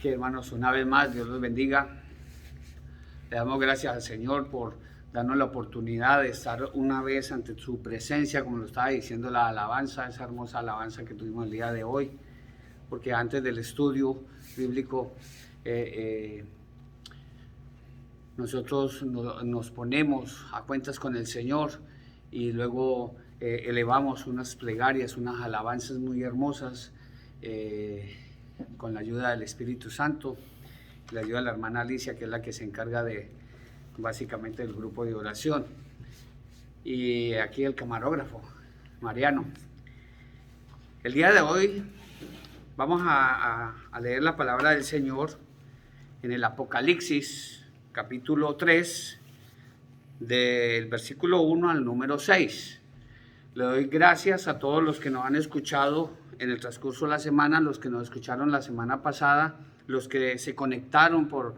Que hermanos, una vez más, Dios los bendiga. Le damos gracias al Señor por darnos la oportunidad de estar una vez ante su presencia, como lo estaba diciendo la alabanza, esa hermosa alabanza que tuvimos el día de hoy, porque antes del estudio bíblico nosotros nos ponemos a cuentas con el Señor y luego elevamos unas plegarias, unas alabanzas muy hermosas con la ayuda del Espíritu Santo, la ayuda de la hermana Alicia, que es la que se encarga de básicamente del grupo de oración, y aquí el camarógrafo, Mariano. El día de hoy vamos a leer la palabra del Señor en el Apocalipsis, capítulo 3, del versículo 1 al número 6. Le doy gracias a todos los que nos han escuchado en el transcurso de la semana, los que nos escucharon la semana pasada, los que se conectaron por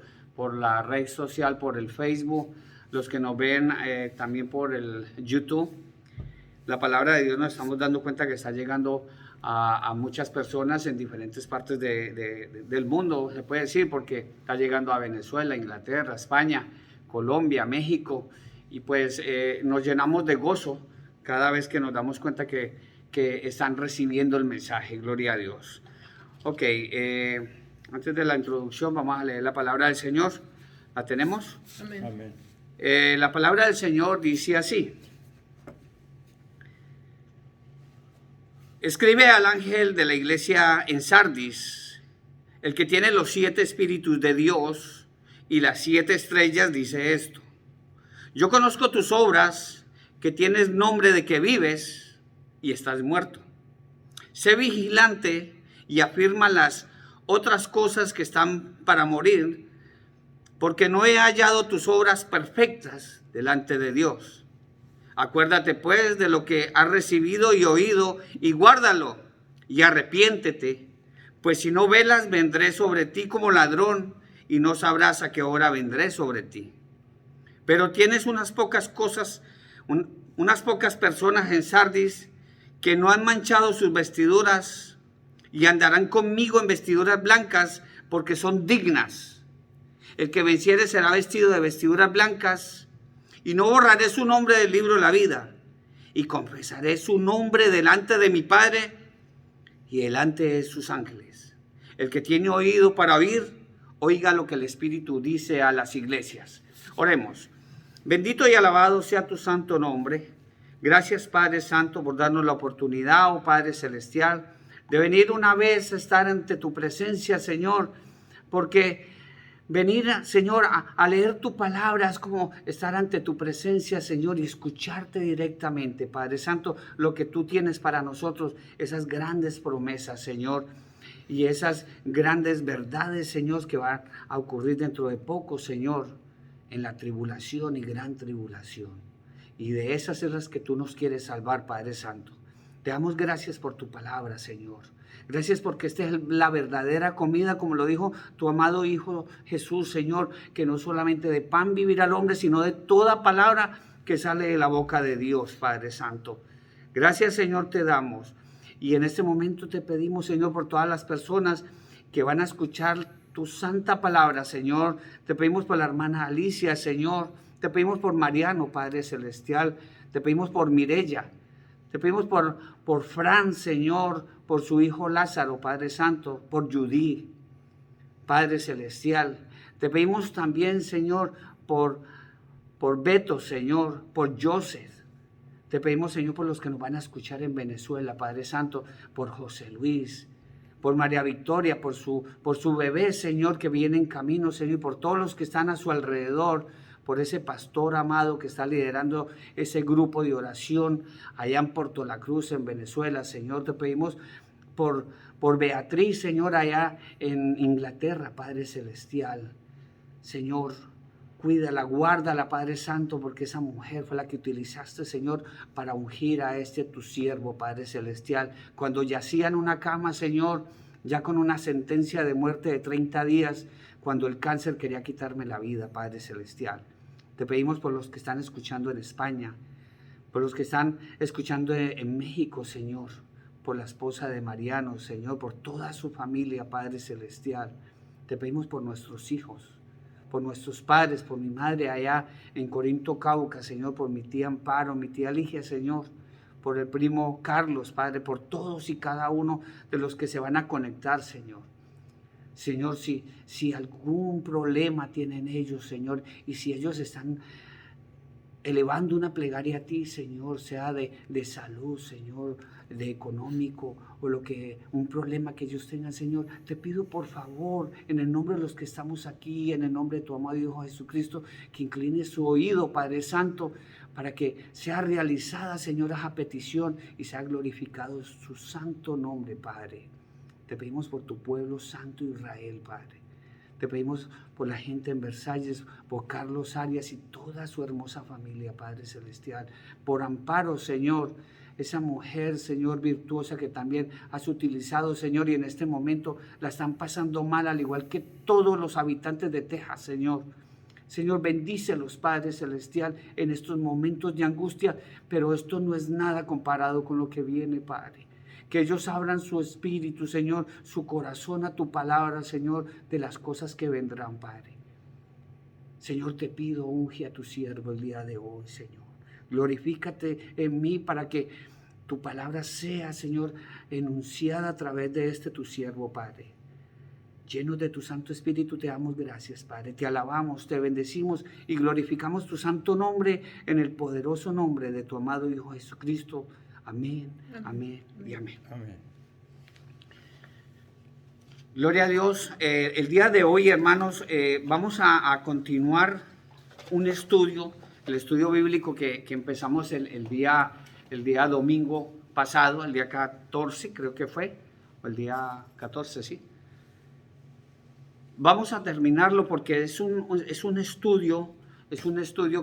la red social, por el Facebook, los que nos ven también por el YouTube. La palabra de Dios nos estamos dando cuenta que está llegando a muchas personas en diferentes partes del mundo, se puede decir, porque está llegando a Venezuela, Inglaterra, España, Colombia, México, y pues nos llenamos de gozo cada vez que nos damos cuenta que están recibiendo el mensaje. Gloria a Dios. Ok, antes de la introducción vamos a leer la palabra del Señor. ¿La tenemos? Amén. Amén. La palabra del Señor dice así: escribe al ángel de la iglesia en Sardis, el que tiene los 7 espíritus de Dios y las 7 estrellas, dice esto: yo conozco tus obras, que tienes nombre de que vives y estás muerto. Sé vigilante y afirma las otras cosas que están para morir, porque no he hallado tus obras perfectas delante de Dios. Acuérdate pues de lo que has recibido y oído, y guárdalo, y arrepiéntete, pues si no velas, vendré sobre ti como ladrón, y no sabrás a qué hora vendré sobre ti. Pero tienes unas pocas personas en Sardis que no han manchado sus vestiduras y andarán conmigo en vestiduras blancas, porque son dignas. El que venciere será vestido de vestiduras blancas, y no borraré su nombre del libro de la vida, y confesaré su nombre delante de mi Padre y delante de sus ángeles. El que tiene oído para oír, oiga lo que el Espíritu dice a las iglesias. Oremos. Bendito y alabado sea tu santo nombre. Gracias, Padre Santo, por darnos la oportunidad, oh Padre Celestial, de venir una vez a estar ante tu presencia, Señor, porque venir, Señor, a leer tu palabra es como estar ante tu presencia, Señor, y escucharte directamente, Padre Santo, lo que tú tienes para nosotros, esas grandes promesas, Señor, y esas grandes verdades, Señor, que van a ocurrir dentro de poco, Señor, en la tribulación y gran tribulación. Y de esas es las que tú nos quieres salvar, Padre Santo. Te damos gracias por tu palabra, Señor. Gracias porque esta es la verdadera comida, como lo dijo tu amado Hijo Jesús, Señor, que no solamente de pan vivirá el hombre, sino de toda palabra que sale de la boca de Dios, Padre Santo. Gracias, Señor, te damos. Y en este momento te pedimos, Señor, por todas las personas que van a escuchar tu santa palabra, Señor. Te pedimos por la hermana Alicia, Señor. Te pedimos por Mariano, Padre Celestial. Te pedimos por Mirella. Te pedimos por Fran, Señor, por su hijo Lázaro, Padre Santo, por Judy, Padre Celestial. Te pedimos también, Señor, por Beto, Señor, por Joseph. Te pedimos, Señor, por los que nos van a escuchar en Venezuela, Padre Santo, por José Luis, por María Victoria, por su bebé, Señor, que viene en camino, Señor, y por todos los que están a su alrededor, por ese pastor amado que está liderando ese grupo de oración allá en Puerto La Cruz, en Venezuela, Señor. Te pedimos por Beatriz, Señor, allá en Inglaterra, Padre Celestial. Señor, cuídala, guárdala, Padre Santo, porque esa mujer fue la que utilizaste, Señor, para ungir a tu siervo, Padre Celestial. Cuando yacía en una cama, Señor, ya con una sentencia de muerte de 30 días, cuando el cáncer quería quitarme la vida, Padre Celestial. Te pedimos por los que están escuchando en España, por los que están escuchando en México, Señor, por la esposa de Mariano, Señor, por toda su familia, Padre Celestial. Te pedimos por nuestros hijos, por nuestros padres, por mi madre allá en Corinto, Cauca, Señor, por mi tía Amparo, mi tía Ligia, Señor, por el primo Carlos, Padre, por todos y cada uno de los que se van a conectar, Señor. Señor, si algún problema tienen ellos, Señor, y si ellos están elevando una plegaria a ti, Señor, sea de salud, Señor, de económico o un problema que ellos tengan, Señor, te pido por favor, en el nombre de los que estamos aquí, en el nombre de tu amado Hijo Jesucristo, que incline su oído, Padre Santo, para que sea realizada, Señor, esa petición y sea glorificado su santo nombre, Padre. Te pedimos por tu pueblo santo Israel, Padre. Te pedimos por la gente en Versalles, por Carlos Arias y toda su hermosa familia, Padre Celestial. Por Amparo, Señor, esa mujer, Señor, virtuosa que también has utilizado, Señor, y en este momento la están pasando mal, al igual que todos los habitantes de Texas, Señor. Señor, bendícelos, Padre Celestial, en estos momentos de angustia, pero esto no es nada comparado con lo que viene, Padre. Que ellos abran su espíritu, Señor, su corazón a tu palabra, Señor, de las cosas que vendrán, Padre. Señor, te pido, unge a tu siervo el día de hoy, Señor. Glorifícate en mí para que tu palabra sea, Señor, enunciada a través de tu siervo, Padre. Llenos de tu Santo Espíritu, te damos gracias, Padre. Te alabamos, te bendecimos y glorificamos tu santo nombre en el poderoso nombre de tu amado Hijo Jesucristo. Amén, amén y amén. Amén. Gloria a Dios. El día de hoy, hermanos, vamos a continuar un estudio, el estudio bíblico que empezamos el día domingo pasado, el día 14 creo que fue, o el día 14, sí. Vamos a terminarlo porque es un estudio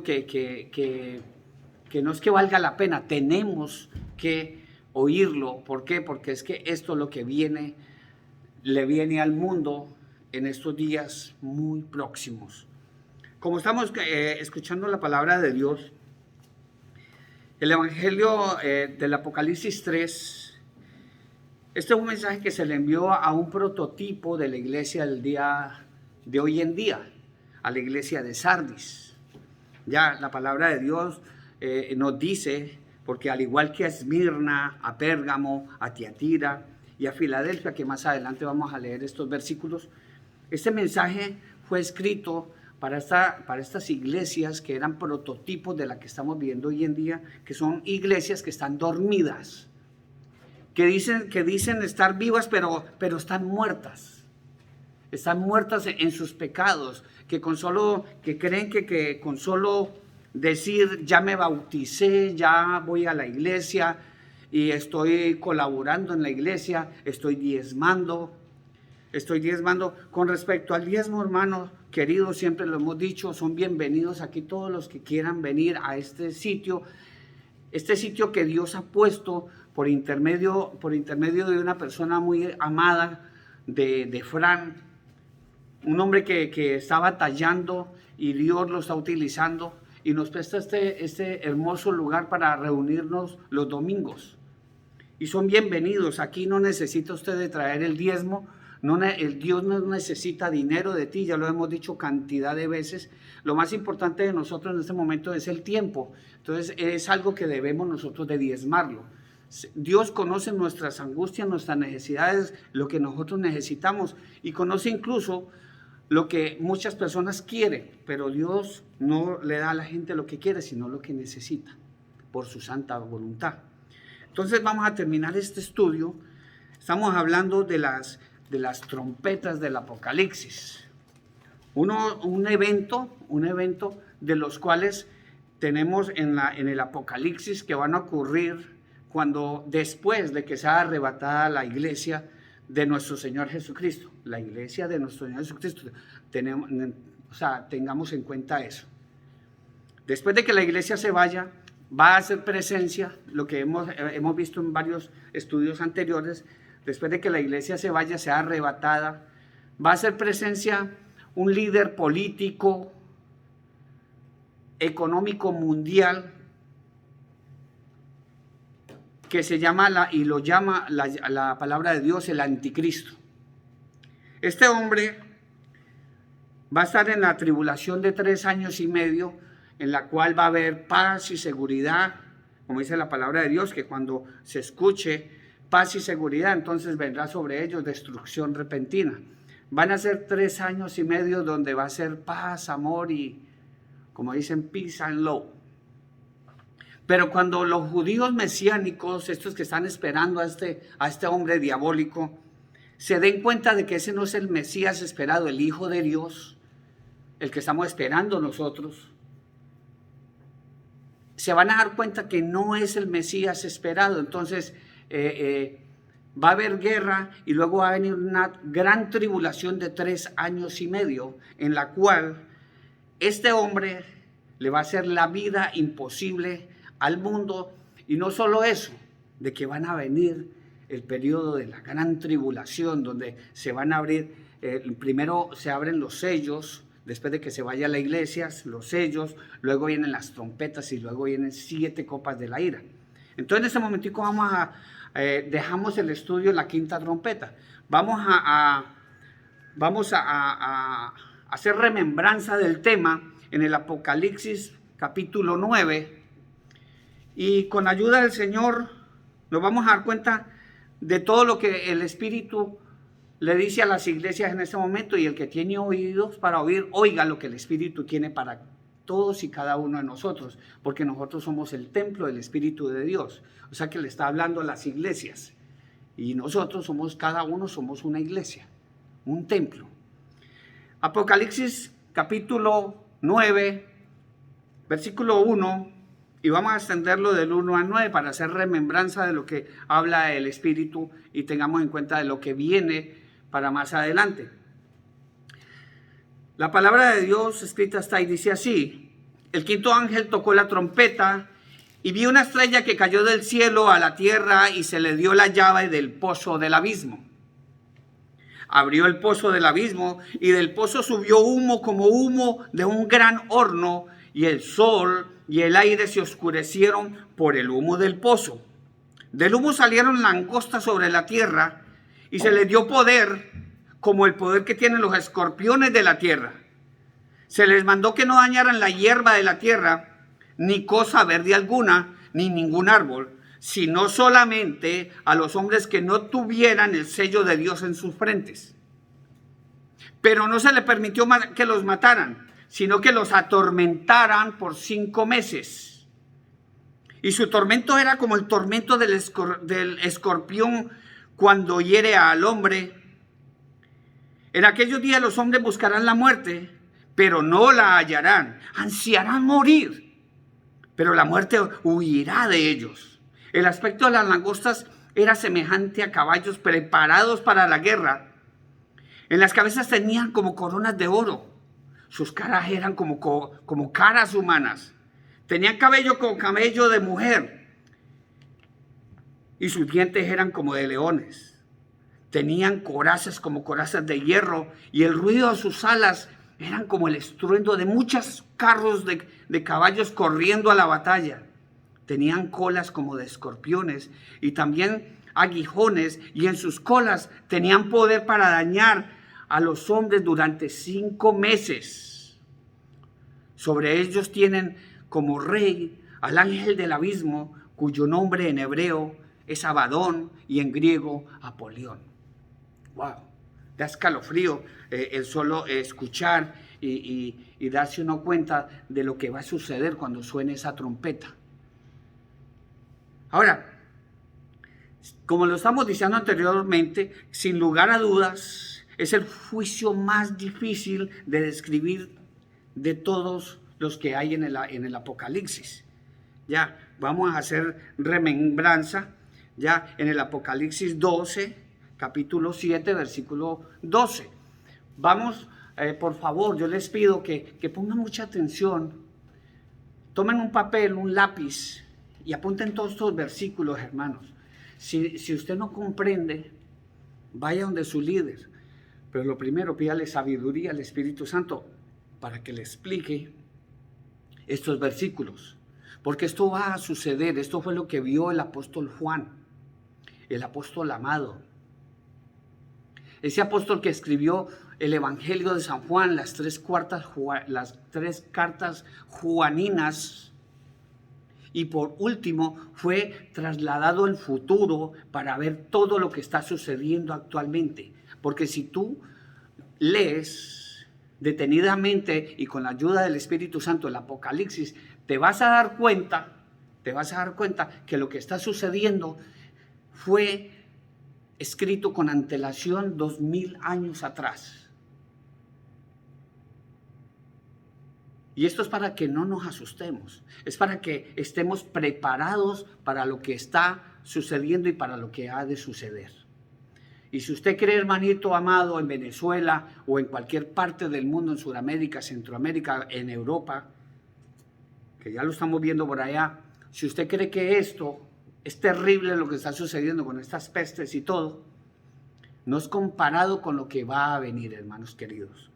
que no es que valga la pena, tenemos que oírlo. ¿Por qué? Porque es que esto es lo que le viene al mundo en estos días muy próximos. Como estamos escuchando la palabra de Dios, el Evangelio del Apocalipsis 3, este es un mensaje que se le envió a un prototipo de la iglesia del día de hoy en día, a la iglesia de Sardis. Ya la palabra de Dios nos dice, porque al igual que a Esmirna, a Pérgamo, a Tiatira y a Filadelfia, que más adelante vamos a leer estos versículos, este mensaje fue escrito para estas iglesias que eran prototipos de la que estamos viendo hoy en día, que son iglesias que están dormidas, que dicen estar vivas, pero están muertas. Están muertas en sus pecados, que creen que con solo decir ya me bauticé, ya voy a la iglesia y estoy colaborando en la iglesia, estoy diezmando. Con respecto al diezmo, hermanos queridos, siempre lo hemos dicho, son bienvenidos aquí todos los que quieran venir a este sitio que Dios ha puesto por intermedio de una persona muy amada de Fran, un hombre que está batallando y Dios lo está utilizando y nos presta este hermoso lugar para reunirnos los domingos. Y son bienvenidos. Aquí no necesita usted de traer el diezmo. Dios no necesita dinero de ti, ya lo hemos dicho cantidad de veces. Lo más importante de nosotros en este momento es el tiempo. Entonces es algo que debemos nosotros de diezmarlo. Dios conoce nuestras angustias, nuestras necesidades, lo que nosotros necesitamos y conoce incluso lo que muchas personas quieren, pero Dios no le da a la gente lo que quiere, sino lo que necesita por su santa voluntad. Entonces vamos a terminar este estudio. Estamos hablando de las trompetas del Apocalipsis. Un evento de los cuales tenemos en el Apocalipsis que van a ocurrir después de que sea arrebatada la iglesia de nuestro Señor Jesucristo. La iglesia de nuestro Señor Jesucristo. Tengamos en cuenta eso. Después de que la iglesia se vaya, va a hacer presencia, lo que hemos visto en varios estudios anteriores. Después de que la iglesia se vaya, sea arrebatada, va a hacer presencia un líder político, económico mundial, que se llama lo llama la palabra de Dios el anticristo. Este hombre va a estar en la tribulación de 3 años y medio, en la cual va a haber paz y seguridad, como dice la palabra de Dios, que cuando se escuche paz y seguridad, entonces vendrá sobre ellos destrucción repentina. Van a ser 3 años y medio donde va a ser paz, amor y, como dicen, peace and love. Pero cuando los judíos mesiánicos, estos que están esperando a este hombre diabólico, se den cuenta de que ese no es el Mesías esperado, el Hijo de Dios, el que estamos esperando nosotros, se van a dar cuenta que no es el Mesías esperado. Entonces va a haber guerra y luego va a venir una gran tribulación de 3 años y medio, en la cual este hombre le va a hacer la vida imposible al mundo. Y no solo eso, de que van a venir el periodo de la gran tribulación, donde se van a abrir, primero se abren los sellos, después de que se vaya a la iglesia, los sellos, luego vienen las trompetas y luego vienen 7 copas de la ira. Entonces en este momentico dejamos el estudio de la quinta trompeta. Vamos a hacer remembranza del tema en el Apocalipsis capítulo 9, y con ayuda del Señor nos vamos a dar cuenta de todo lo que el Espíritu le dice a las iglesias en este momento, y el que tiene oídos para oír, oiga lo que el Espíritu tiene para todos y cada uno de nosotros, porque nosotros somos el templo del Espíritu de Dios. O sea que le está hablando a las iglesias, y nosotros cada uno somos una iglesia, un templo. Apocalipsis capítulo 9, versículo 1, y vamos a extenderlo del 1 al 9 para hacer remembranza de lo que habla el Espíritu y tengamos en cuenta de lo que viene para más adelante. La palabra de Dios escrita está y dice así: el quinto ángel tocó la trompeta y vi una estrella que cayó del cielo a la tierra y se le dio la llave del pozo del abismo. Abrió el pozo del abismo y del pozo subió humo como humo de un gran horno, y el sol y el aire se oscurecieron por el humo del pozo. Del humo salieron langostas sobre la tierra y se les dio poder como el poder que tienen los escorpiones de la tierra. Se les mandó que no dañaran la hierba de la tierra, ni cosa verde alguna, ni ningún árbol, sino solamente a los hombres que no tuvieran el sello de Dios en sus frentes. Pero no se les permitió que los mataran, sino que los atormentaran por 5 meses. Y su tormento era como el tormento del escorpión cuando hiere al hombre. En aquellos días los hombres buscarán la muerte, pero no la hallarán. Ansiarán morir, pero la muerte huirá de ellos. El aspecto de las langostas era semejante a caballos preparados para la guerra. En las cabezas tenían como coronas de oro. Sus caras eran como caras humanas. Tenían cabello como cabello de mujer. Y sus dientes eran como de leones. Tenían corazas como corazas de hierro. Y el ruido de sus alas eran como el estruendo de muchos carros de caballos corriendo a la batalla. Tenían colas como de escorpiones y también aguijones. Y en sus colas tenían poder para dañar a los hombres durante 5 meses. Sobre ellos tienen como rey al ángel del abismo, cuyo nombre en hebreo es Abadón y en griego Apolión. Wow, da escalofrío el solo escuchar y darse uno cuenta de lo que va a suceder cuando suene esa trompeta. Ahora, como lo estamos diciendo anteriormente, sin lugar a dudas, es el juicio más difícil de describir de todos los que hay en el Apocalipsis. Ya, vamos a hacer remembranza, ya en el Apocalipsis 12, capítulo 7, versículo 12. Vamos, por favor, yo les pido que pongan mucha atención, tomen un papel, un lápiz y apunten todos estos versículos, hermanos. Si usted no comprende, vaya donde su líder. Pero lo primero, pídale sabiduría al Espíritu Santo para que le explique estos versículos. Porque esto va a suceder. Esto fue lo que vio el apóstol Juan, el apóstol amado. ese apóstol que escribió el Evangelio de San Juan, las tres cartas juaninas, y por último fue trasladado al futuro para ver todo lo que está sucediendo actualmente. Porque si tú lees detenidamente y con la ayuda del Espíritu Santo el Apocalipsis, te vas a dar cuenta que lo que está sucediendo fue escrito con antelación 2000 años atrás. Y esto es para que no nos asustemos, es para que estemos preparados para lo que está sucediendo y para lo que ha de suceder. Y si usted cree, hermanito amado, en Venezuela o en cualquier parte del mundo, en Sudamérica, Centroamérica, en Europa, que ya lo estamos viendo por allá, si usted cree que esto es terrible lo que está sucediendo con estas pestes y todo, no es comparado con lo que va a venir, hermanos queridos.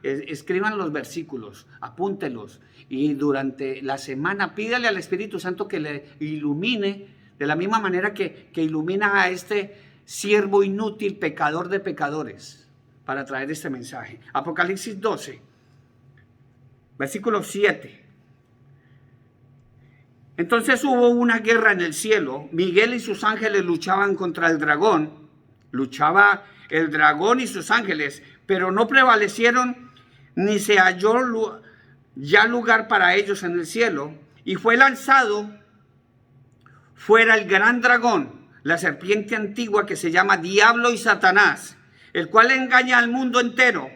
Escriban los versículos, apúntelos y durante la semana pídale al Espíritu Santo que le ilumine de la misma manera que ilumina a este siervo inútil, pecador de pecadores, para traer este mensaje. Apocalipsis 12, versículo 7. Entonces hubo una guerra en el cielo. Miguel y sus ángeles luchaban contra el dragón. Luchaba el dragón y sus ángeles, pero no prevalecieron, ni se halló ya lugar para ellos en el cielo. Y fue lanzado fuera el gran dragón, la serpiente antigua que se llama Diablo y Satanás, el cual engaña al mundo entero.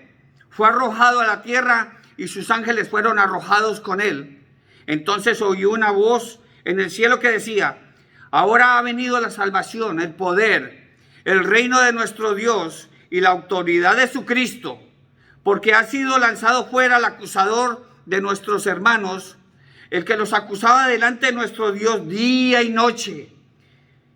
Fue arrojado a la tierra y sus ángeles fueron arrojados con él. Entonces oyó una voz en el cielo que decía: ahora ha venido la salvación, el poder, el reino de nuestro Dios y la autoridad de su Cristo, porque ha sido lanzado fuera el acusador de nuestros hermanos, el que los acusaba delante de nuestro Dios día y noche.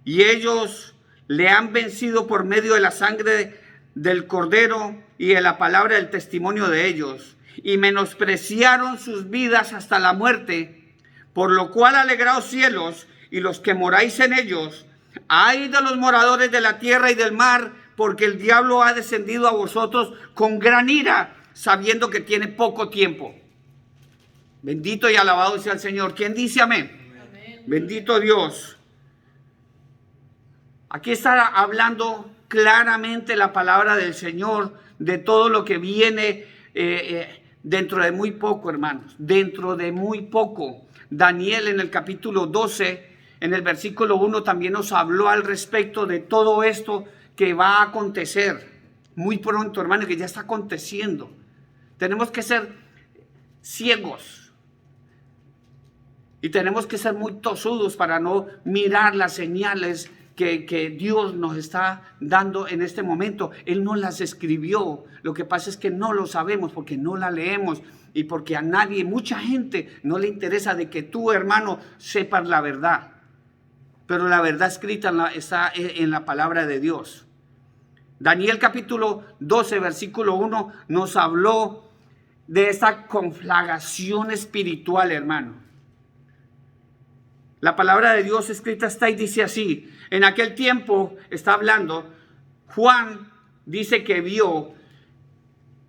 Y ellos le han vencido por medio de la sangre del Cordero y de la palabra del testimonio de ellos, y menospreciaron sus vidas hasta la muerte. Por lo cual alegraos cielos y los que moráis en ellos. Ay de los moradores de la tierra y del mar, porque el diablo ha descendido a vosotros con gran ira, sabiendo que tiene poco tiempo. Bendito y alabado sea el Señor. ¿Quién dice amén? Amén. Bendito Dios. Aquí está hablando claramente la palabra del Señor de todo lo que viene dentro de muy poco, hermanos. Dentro de muy poco. Daniel en el capítulo 12, en el versículo 1, también nos habló al respecto de todo esto que va a acontecer muy pronto, hermano, que ya está aconteciendo. Tenemos que ser ciegos y tenemos que ser muy tosudos para no mirar las señales que Dios nos está dando en este momento. Él no las escribió. Lo que pasa es que no lo sabemos porque no la leemos y porque a nadie, mucha gente, no le interesa de que tú, hermano, sepas la verdad. Pero la verdad escrita está en la palabra de Dios. Daniel capítulo 12, versículo 1, nos habló de esta conflagración espiritual, hermano. La palabra de Dios escrita está y dice así: en aquel tiempo, está hablando, Juan dice que vio,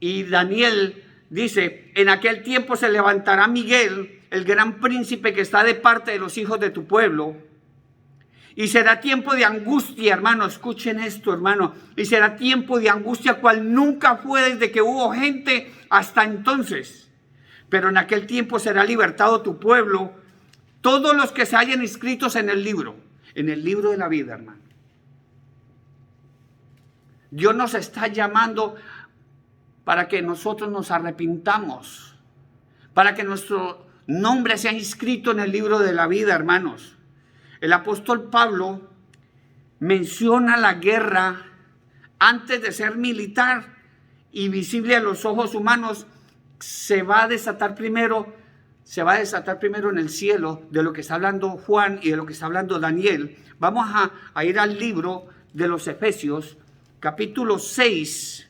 y Daniel dice: en aquel tiempo se levantará Miguel, el gran príncipe que está de parte de los hijos de tu pueblo. Y será tiempo de angustia, hermano, escuchen esto, hermano. Y será tiempo de angustia cual nunca fue desde que hubo gente hasta entonces. Pero en aquel tiempo será libertado tu pueblo, todos los que se hayan inscritos en el libro de la vida, hermano. Dios nos está llamando para que nosotros nos arrepintamos, para que nuestro nombre sea inscrito en el libro de la vida, hermanos. El apóstol Pablo menciona la guerra antes de ser militar y visible a los ojos humanos. Se va a desatar primero en el cielo, de lo que está hablando Juan y de lo que está hablando Daniel. Vamos a ir al libro de los Efesios, capítulo 6,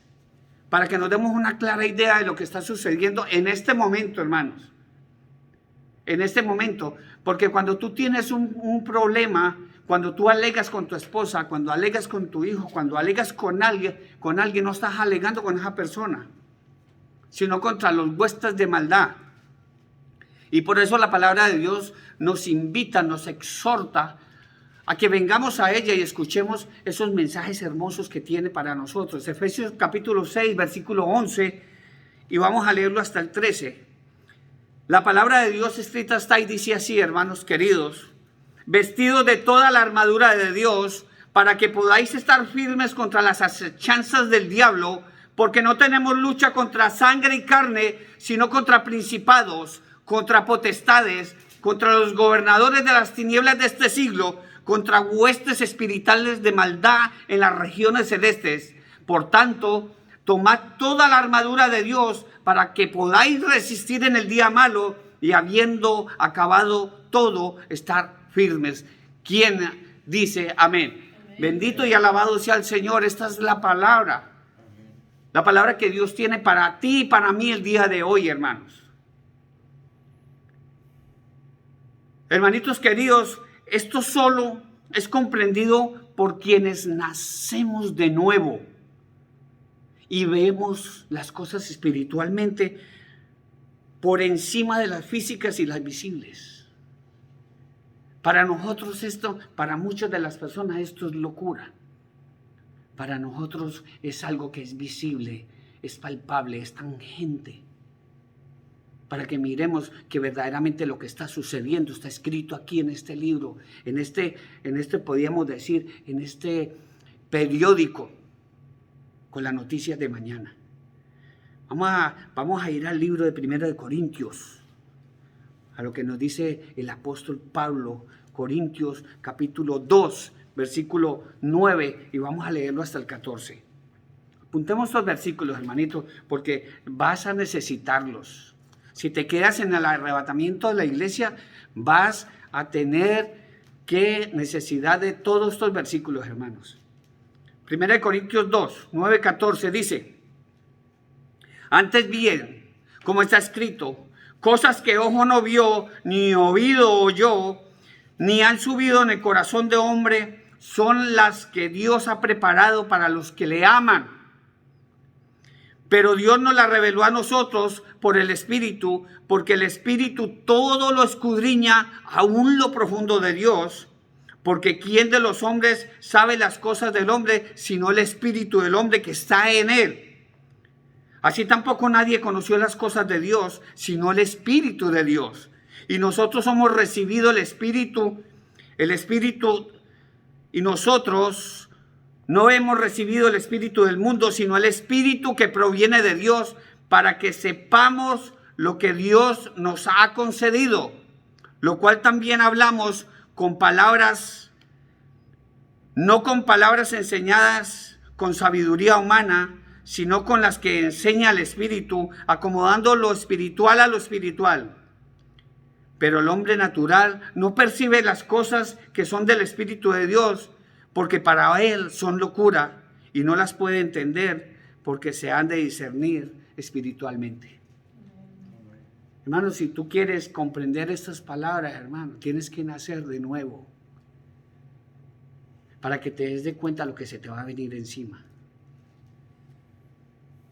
para que nos demos una clara idea de lo que está sucediendo en este momento, hermanos. En este momento, porque cuando tú tienes un problema, Cuando tú alegas con tu esposa, cuando alegas con tu hijo, cuando alegas con alguien, no estás alegando con esa persona, sino contra los huestes de maldad. Y por eso la palabra de Dios nos invita, nos exhorta a que vengamos a ella y escuchemos esos mensajes hermosos que tiene para nosotros. Efesios capítulo 6, versículo 11, y vamos a leerlo hasta el 13. La palabra de Dios escrita está ahí, dice así, hermanos queridos: vestidos de toda la armadura de Dios, para que podáis estar firmes contra las acechanzas del diablo, porque no tenemos lucha contra sangre y carne, sino contra principados, contra potestades, contra los gobernadores de las tinieblas de este siglo, contra huestes espirituales de maldad en las regiones celestes. Por tanto, tomad toda la armadura de Dios para que podáis resistir en el día malo y, habiendo acabado todo, estar firmes. ¿Quién dice amén? Amén. Bendito y alabado sea el Señor. Esta es la palabra. La palabra que Dios tiene para ti y para mí el día de hoy, hermanos. Hermanitos queridos, esto solo es comprendido por quienes nacemos de nuevo y vemos las cosas espiritualmente por encima de las físicas y las visibles. Para nosotros esto, para muchas de las personas esto es locura. Para nosotros es algo que es visible, es palpable, es tangente. Para que miremos que verdaderamente lo que está sucediendo está escrito aquí en este libro, en este podríamos decir, en este periódico con las noticias de mañana. Vamos a ir al libro de 1 de Corintios, a lo que nos dice el apóstol Pablo, Corintios capítulo 2, versículo 9, y vamos a leerlo hasta el 14. Apuntemos estos versículos, hermanito, porque vas a necesitarlos. Si te quedas en el arrebatamiento de la iglesia, vas a tener necesidad de todos estos versículos, hermanos. 1 Corintios 2, 9, 14 dice: antes bien, como está escrito, cosas que ojo no vio, ni oído oyó, ni han subido en el corazón de hombre, son las que Dios ha preparado para los que le aman. Pero Dios nos la reveló a nosotros por el Espíritu, porque el Espíritu todo lo escudriña, aún lo profundo de Dios. Porque ¿quién de los hombres sabe las cosas del hombre, sino el Espíritu del hombre que está en él? Así tampoco nadie conoció las cosas de Dios, sino el Espíritu de Dios. Y nosotros hemos recibido el Espíritu, y nosotros no hemos recibido el espíritu del mundo, sino el Espíritu que proviene de Dios, para que sepamos lo que Dios nos ha concedido, lo cual también hablamos con palabras, no con palabras enseñadas con sabiduría humana, sino con las que enseña el Espíritu, acomodando lo espiritual a lo espiritual. Pero el hombre natural no percibe las cosas que son del Espíritu de Dios, porque para él son locura y no las puede entender, porque se han de discernir espiritualmente. Hermano, si tú quieres comprender estas palabras, hermano, tienes que nacer de nuevo para que te des de cuenta lo que se te va a venir encima,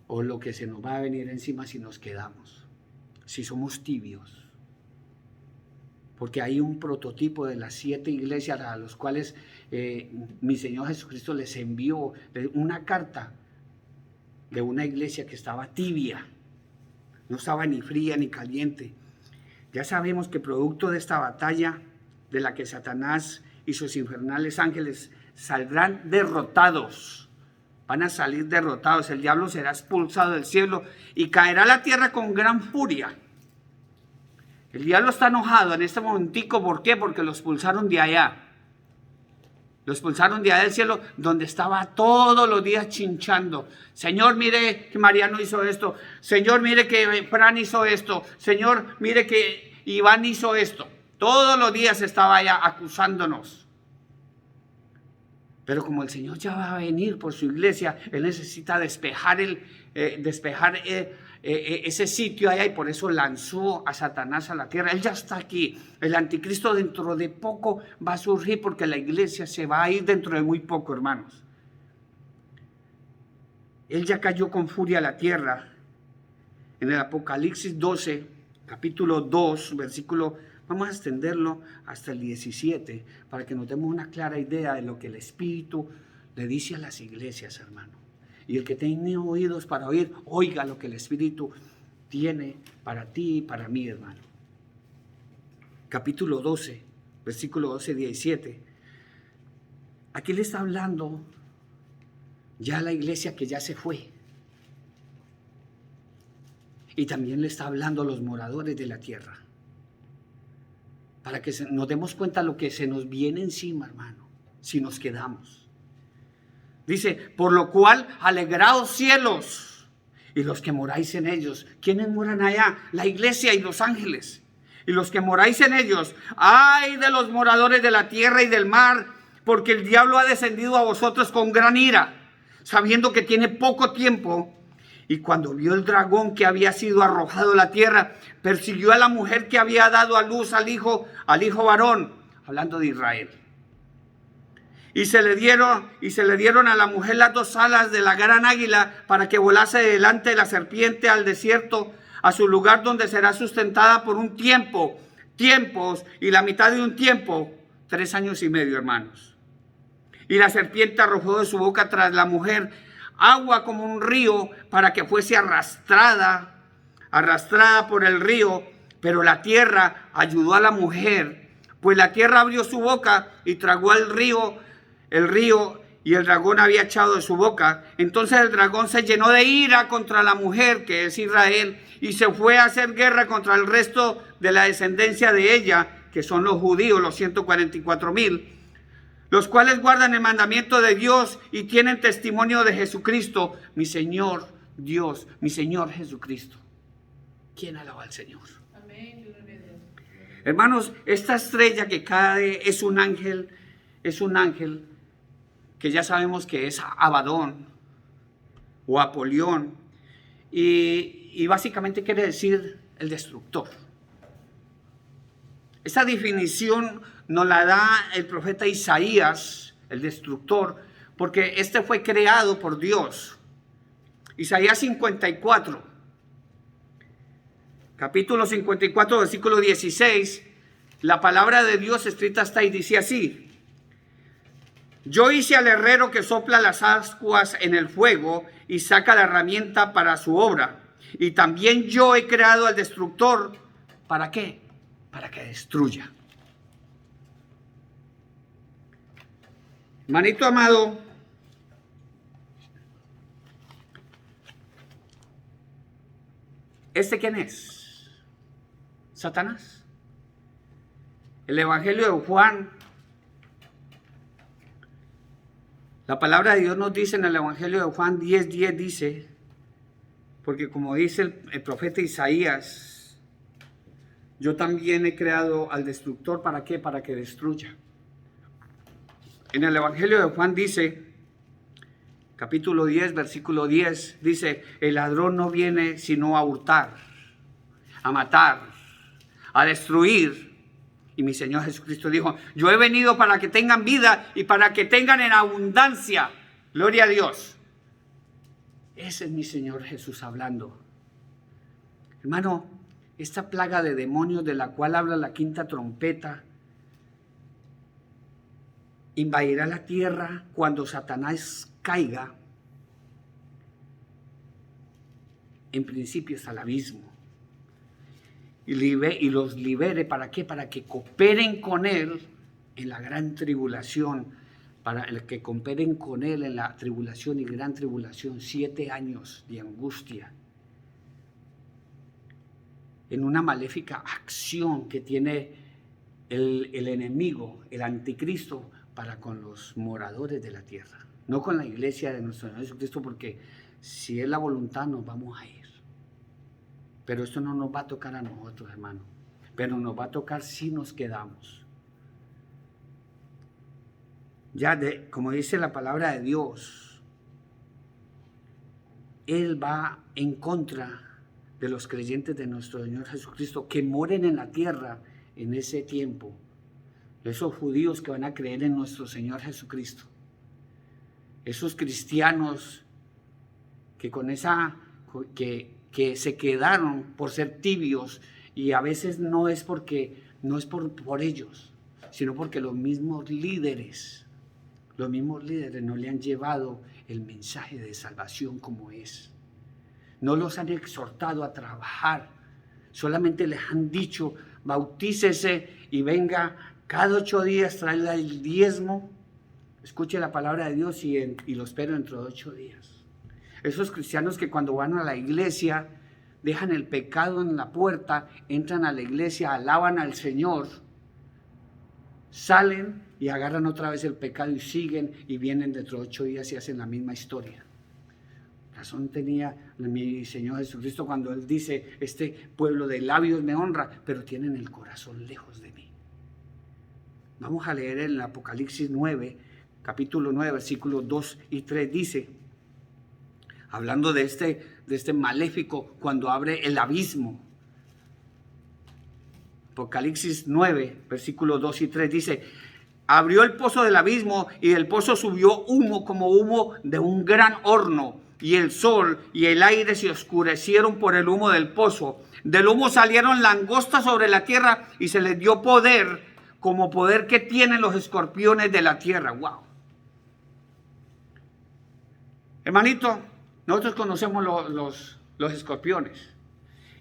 o lo que se nos va a venir encima si nos quedamos, si somos tibios. Porque hay un prototipo de las 7 iglesias a los cuales mi Señor Jesucristo les envió una carta de una iglesia que estaba tibia, no estaba ni fría ni caliente. Ya sabemos que producto de esta batalla, de la que Satanás y sus infernales ángeles saldrán derrotados, van a salir derrotados, el diablo será expulsado del cielo y caerá a la tierra con gran furia. El diablo está enojado en este momentico. ¿Por qué? Porque lo expulsaron de allá. Lo expulsaron de allá del cielo, donde estaba todos los días chinchando. Señor, mire que Mariano hizo esto. Señor, mire que Fran hizo esto. Señor, mire que Iván hizo esto. Todos los días estaba allá acusándonos. Pero como el Señor ya va a venir por su iglesia, Él necesita despejar ese sitio allá, y por eso lanzó a Satanás a la tierra. Él ya está aquí. El anticristo dentro de poco va a surgir, porque la iglesia se va a ir dentro de muy poco, hermanos. Él ya cayó con furia a la tierra. En el Apocalipsis 12, capítulo 2, versículo, vamos a extenderlo hasta el 17, para que nos demos una clara idea de lo que el Espíritu le dice a las iglesias, hermano. Y el que tiene oídos para oír, oiga lo que el Espíritu tiene para ti y para mí, hermano. Capítulo 12, versículo 12, 17. Aquí le está hablando ya a la iglesia que ya se fue. Y también le está hablando a los moradores de la tierra, para que nos demos cuenta de lo que se nos viene encima, hermano, si nos quedamos. Dice, por lo cual, alegraos cielos y los que moráis en ellos. ¿Quiénes moran allá? La iglesia y los ángeles. Y los que moráis en ellos, ay de los moradores de la tierra y del mar, porque el diablo ha descendido a vosotros con gran ira, sabiendo que tiene poco tiempo. Y cuando vio el dragón que había sido arrojado a la tierra, persiguió a la mujer que había dado a luz al hijo varón, hablando de Israel. Y se le dieron a la mujer las dos alas de la gran águila, para que volase delante de la serpiente al desierto, a su lugar donde será sustentada por un tiempos y la mitad de un tiempo, 3 años y medio, hermanos. Y la serpiente arrojó de su boca tras la mujer agua como un río, para que fuese arrastrada por el río. Pero la tierra ayudó a la mujer, pues la tierra abrió su boca y tragó al río, y el dragón había echado de su boca. Entonces el dragón se llenó de ira contra la mujer, que es Israel, y se fue a hacer guerra contra el resto de la descendencia de ella, que son los judíos, los 144,000, los cuales guardan el mandamiento de Dios y tienen testimonio de Jesucristo, mi Señor Dios, mi Señor Jesucristo. ¿Quién alaba al Señor? Amén. Hermanos, esta estrella que cae es un ángel que ya sabemos que es Abadón o Apolión, y básicamente quiere decir el destructor. Esta definición nos la da el profeta Isaías, el destructor, porque este fue creado por Dios. Isaías 54, capítulo 54, versículo 16, la palabra de Dios escrita está ahí, dice así: yo hice al herrero que sopla las ascuas en el fuego y saca la herramienta para su obra. Y también yo he creado al destructor. ¿Para qué? Para que destruya. Hermanito amado, ¿este quién es? Satanás. El Evangelio de Juan, la palabra de Dios nos dice en el Evangelio de Juan 10:10, dice, porque como dice el profeta Isaías, yo también he creado al destructor. ¿Para qué? Para que destruya. En el Evangelio de Juan dice, capítulo 10, versículo 10, dice, el ladrón no viene sino a hurtar, a matar, a destruir. Y mi Señor Jesucristo dijo, yo he venido para que tengan vida y para que tengan en abundancia. Gloria a Dios. Ese es mi Señor Jesús hablando. Hermano, esta plaga de demonios de la cual habla la quinta trompeta invadirá la tierra cuando Satanás caiga, en principio es al abismo, y los libere. ¿Para qué? Para que cooperen con él en la gran tribulación, para el que cooperen con él en la tribulación y gran tribulación, 7 años de angustia, en una maléfica acción que tiene el enemigo, el anticristo, para con los moradores de la tierra, no con la iglesia de nuestro Señor Jesucristo, porque si es la voluntad nos vamos a ir. Pero esto no nos va a tocar a nosotros, hermano, pero nos va a tocar si nos quedamos. como dice la palabra de Dios, Él va en contra de los creyentes de nuestro Señor Jesucristo que moren en la tierra en ese tiempo. Esos judíos que van a creer en nuestro Señor Jesucristo. Esos cristianos que que se quedaron por ser tibios, y a veces no es por ellos, sino porque los mismos líderes no le han llevado el mensaje de salvación como es. No los han exhortado a trabajar, solamente les han dicho: bautícese y venga cada 8 días, traiga el diezmo, escuche la palabra de Dios y lo espero dentro de 8 días. Esos cristianos que cuando van a la iglesia dejan el pecado en la puerta, entran a la iglesia, alaban al Señor, salen y agarran otra vez el pecado y siguen, y vienen dentro de 8 días y hacen la misma historia. Razón tenía mi Señor Jesucristo cuando Él dice: este pueblo de labios me honra, pero tienen el corazón lejos de mí. Vamos a leer en el Apocalipsis 9, capítulo 9, versículos 2 y 3, dice, hablando de este maléfico cuando abre el abismo. Apocalipsis 9, versículos 2 y 3 dice: abrió el pozo del abismo y del pozo subió humo como humo de un gran horno, y el sol y el aire se oscurecieron por el humo del pozo. Del humo salieron langostas sobre la tierra y se les dio poder, como poder que tienen los escorpiones de la tierra. ¡Wow! Hermanito, nosotros conocemos los escorpiones.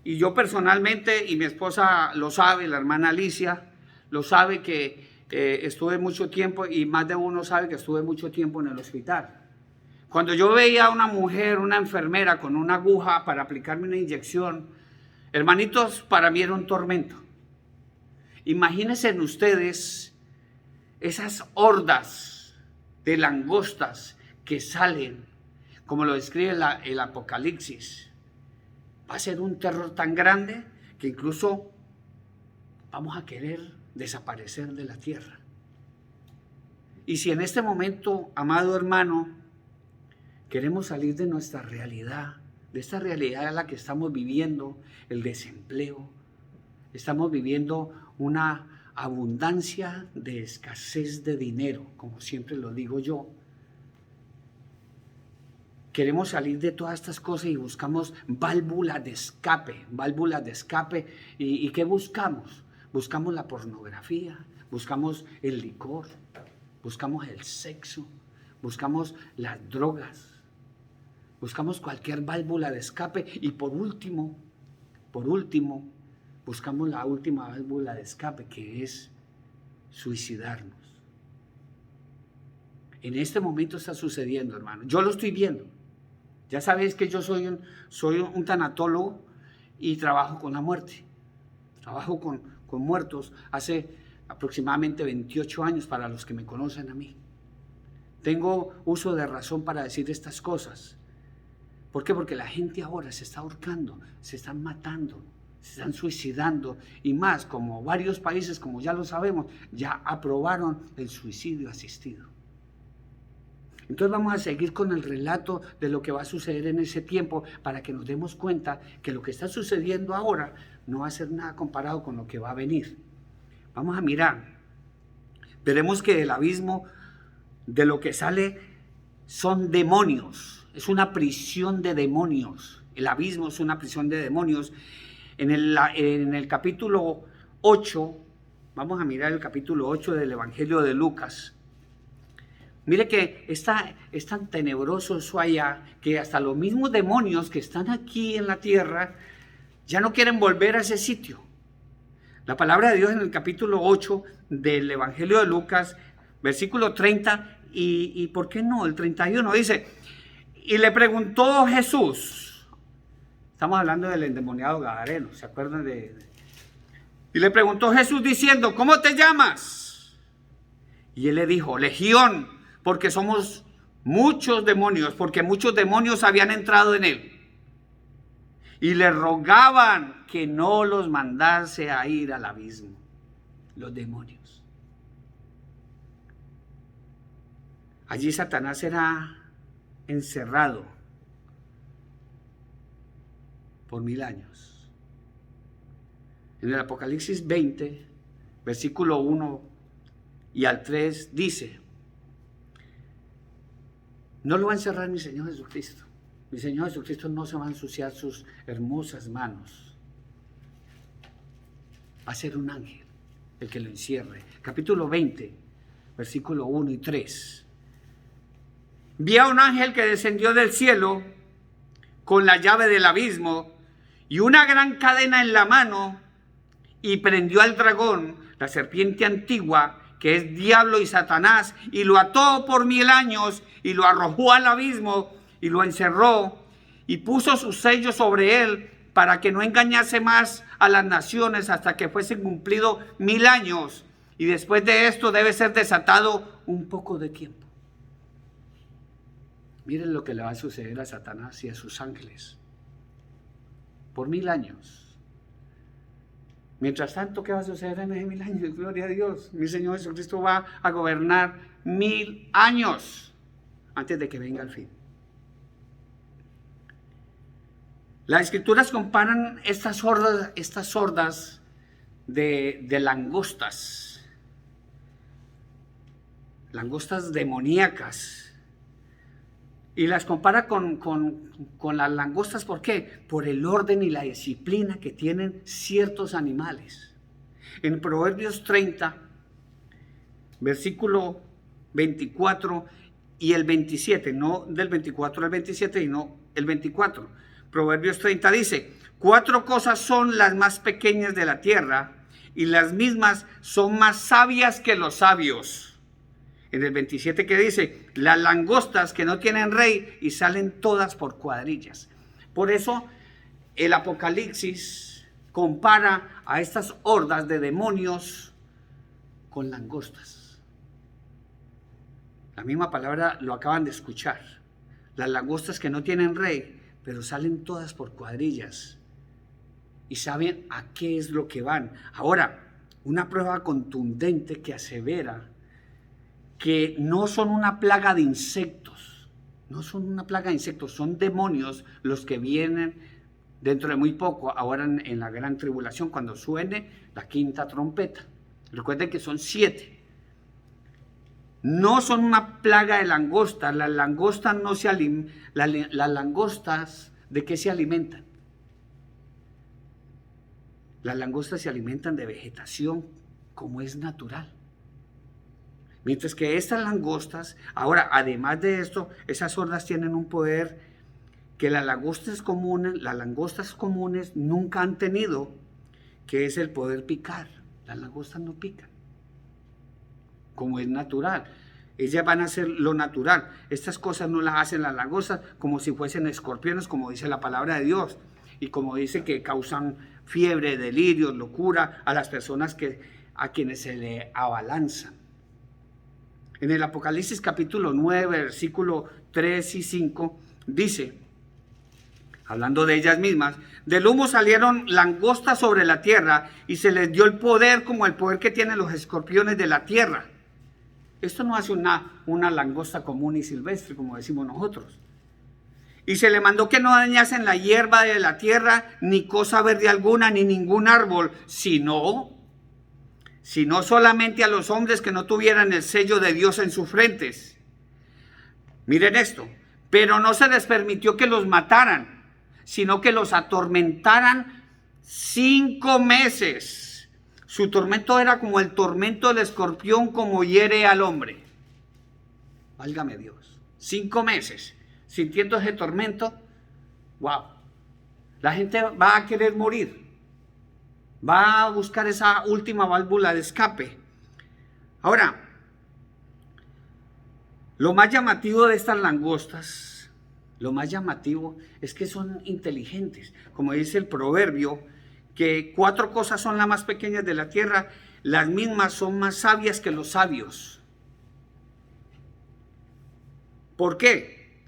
Y yo personalmente, y mi esposa lo sabe, la hermana Alicia lo sabe, que estuve mucho tiempo, y más de uno sabe que estuve mucho tiempo en el hospital. Cuando yo veía a una mujer, una enfermera con una aguja para aplicarme una inyección, hermanitos, para mí era un tormento. Imagínense ustedes esas hordas de langostas que salen, como lo describe el Apocalipsis. Va a ser un terror tan grande que incluso vamos a querer desaparecer de la tierra. Y si en este momento, amado hermano, queremos salir de nuestra realidad, de esta realidad en la que estamos viviendo, el desempleo, estamos viviendo una abundancia de escasez de dinero, como siempre lo digo yo. Queremos salir de todas estas cosas y buscamos válvulas de escape. ¿Y qué buscamos? Buscamos la pornografía, buscamos el licor, buscamos el sexo, buscamos las drogas, buscamos cualquier válvula de escape, y por último, buscamos la última válvula de escape, que es suicidarnos. En este momento está sucediendo, hermano. Yo lo estoy viendo. Ya sabéis que yo soy un tanatólogo y trabajo con la muerte. Trabajo con muertos hace aproximadamente 28 años, para los que me conocen a mí. Tengo uso de razón para decir estas cosas. ¿Por qué? Porque la gente ahora se está ahorcando, se están matando, se están suicidando, y más, como varios países, como ya lo sabemos, ya aprobaron el suicidio asistido. Entonces vamos a seguir con el relato de lo que va a suceder en ese tiempo, para que nos demos cuenta que lo que está sucediendo ahora no va a ser nada comparado con lo que va a venir. Vamos a mirar. Veremos que del abismo, de lo que sale, son demonios. Es una prisión de demonios. El abismo es una prisión de demonios. En el capítulo 8, vamos a mirar el capítulo 8 del Evangelio de Lucas. Mire que es tan tenebroso eso allá, que hasta los mismos demonios que están aquí en la tierra ya no quieren volver a ese sitio. La palabra de Dios en el capítulo 8 del Evangelio de Lucas, versículo 30 y ¿por qué no? El 31 dice: y le preguntó Jesús, estamos hablando del endemoniado gadareno, ¿se acuerdan y le preguntó Jesús diciendo: ¿cómo te llamas? Y él le dijo: Legión, porque somos muchos demonios, porque muchos demonios habían entrado en él. Y le rogaban que no los mandase a ir al abismo. Los demonios. Allí Satanás será encerrado por 1000 años. En el Apocalipsis 20, versículo 1 y al 3 dice: no lo va a encerrar mi Señor Jesucristo. Mi Señor Jesucristo no se va a ensuciar sus hermosas manos. Va a ser un ángel el que lo encierre. Capítulo 20, versículo 1 y 3. Vi a un ángel que descendió del cielo con la llave del abismo y una gran cadena en la mano, y prendió al dragón, la serpiente antigua, que es diablo y Satanás, y lo ató por 1000 años, y lo arrojó al abismo, y lo encerró, y puso sus sellos sobre él, para que no engañase más a las naciones hasta que fuesen cumplidos 1000 años. Y después de esto debe ser desatado un poco de tiempo. Miren lo que le va a suceder a Satanás y a sus ángeles. Por 1000 años. Mientras tanto, ¿qué va a suceder en esos 1000 años? Gloria a Dios. Mi Señor Jesucristo va a gobernar 1000 años antes de que venga el fin. Las Escrituras comparan estas hordas de langostas demoníacas, y las compara con las langostas. ¿Por qué? Por el orden y la disciplina que tienen ciertos animales. En Proverbios 30, versículo 24 y el 27, no del 24 al 27, sino el 24. Proverbios 30 dice: 4 cosas son las más pequeñas de la tierra, y las mismas son más sabias que los sabios. En el 27 que dice: las langostas que no tienen rey, y salen todas por cuadrillas. Por eso el Apocalipsis compara a estas hordas de demonios con langostas. La misma palabra lo acaban de escuchar. Las langostas que no tienen rey, pero salen todas por cuadrillas y saben a qué es lo que van. Ahora, una prueba contundente que asevera que no son una plaga de insectos, son demonios los que vienen dentro de muy poco, ahora en la gran tribulación, cuando suene la quinta trompeta. Recuerden que son 7. No son una plaga de langostas. Las langostas no se las langostas, ¿de qué se alimentan? Las langostas se alimentan de vegetación como es natural. Mientras que estas langostas, ahora, además de esto, esas hordas tienen un poder que las langostas comunes nunca han tenido, que es el poder picar. Las langostas no pican, como es natural. Ellas van a hacer lo natural. Estas cosas no las hacen las langostas como si fuesen escorpiones, como dice la palabra de Dios, y como dice que causan fiebre, delirio, locura a las personas a quienes se le abalanzan. En el Apocalipsis capítulo 9, versículo 3 y 5, dice, hablando de ellas mismas: del humo salieron langostas sobre la tierra, y se les dio el poder como el poder que tienen los escorpiones de la tierra. Esto no hace una langosta común y silvestre, como decimos nosotros. Y se le mandó que no dañasen la hierba de la tierra, ni cosa verde alguna, ni ningún árbol, sino solamente a los hombres que no tuvieran el sello de Dios en sus frentes. Miren esto: pero no se les permitió que los mataran, sino que los atormentaran 5 meses. Su tormento era como el tormento del escorpión, como hiere al hombre. Válgame Dios. 5 meses sintiendo ese tormento. Wow. La gente va a querer morir. Va a buscar esa última válvula de escape. Ahora, lo más llamativo de estas langostas, es que son inteligentes. Como dice el proverbio, que 4 cosas son las más pequeñas de la tierra, las mismas son más sabias que los sabios. ¿Por qué?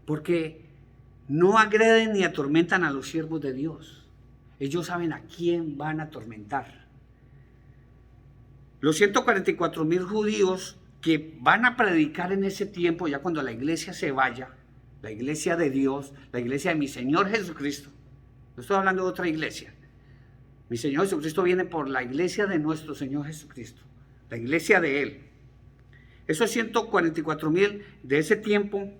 Porque no agreden ni atormentan a los siervos de Dios. Ellos saben a quién van a atormentar. Los 144,000 judíos que van a predicar en ese tiempo, ya cuando la iglesia se vaya, la iglesia de Dios, la iglesia de mi Señor Jesucristo. No estoy hablando de otra iglesia. Mi Señor Jesucristo viene por la iglesia de nuestro Señor Jesucristo, la iglesia de Él. Esos 144,000 de ese tiempo,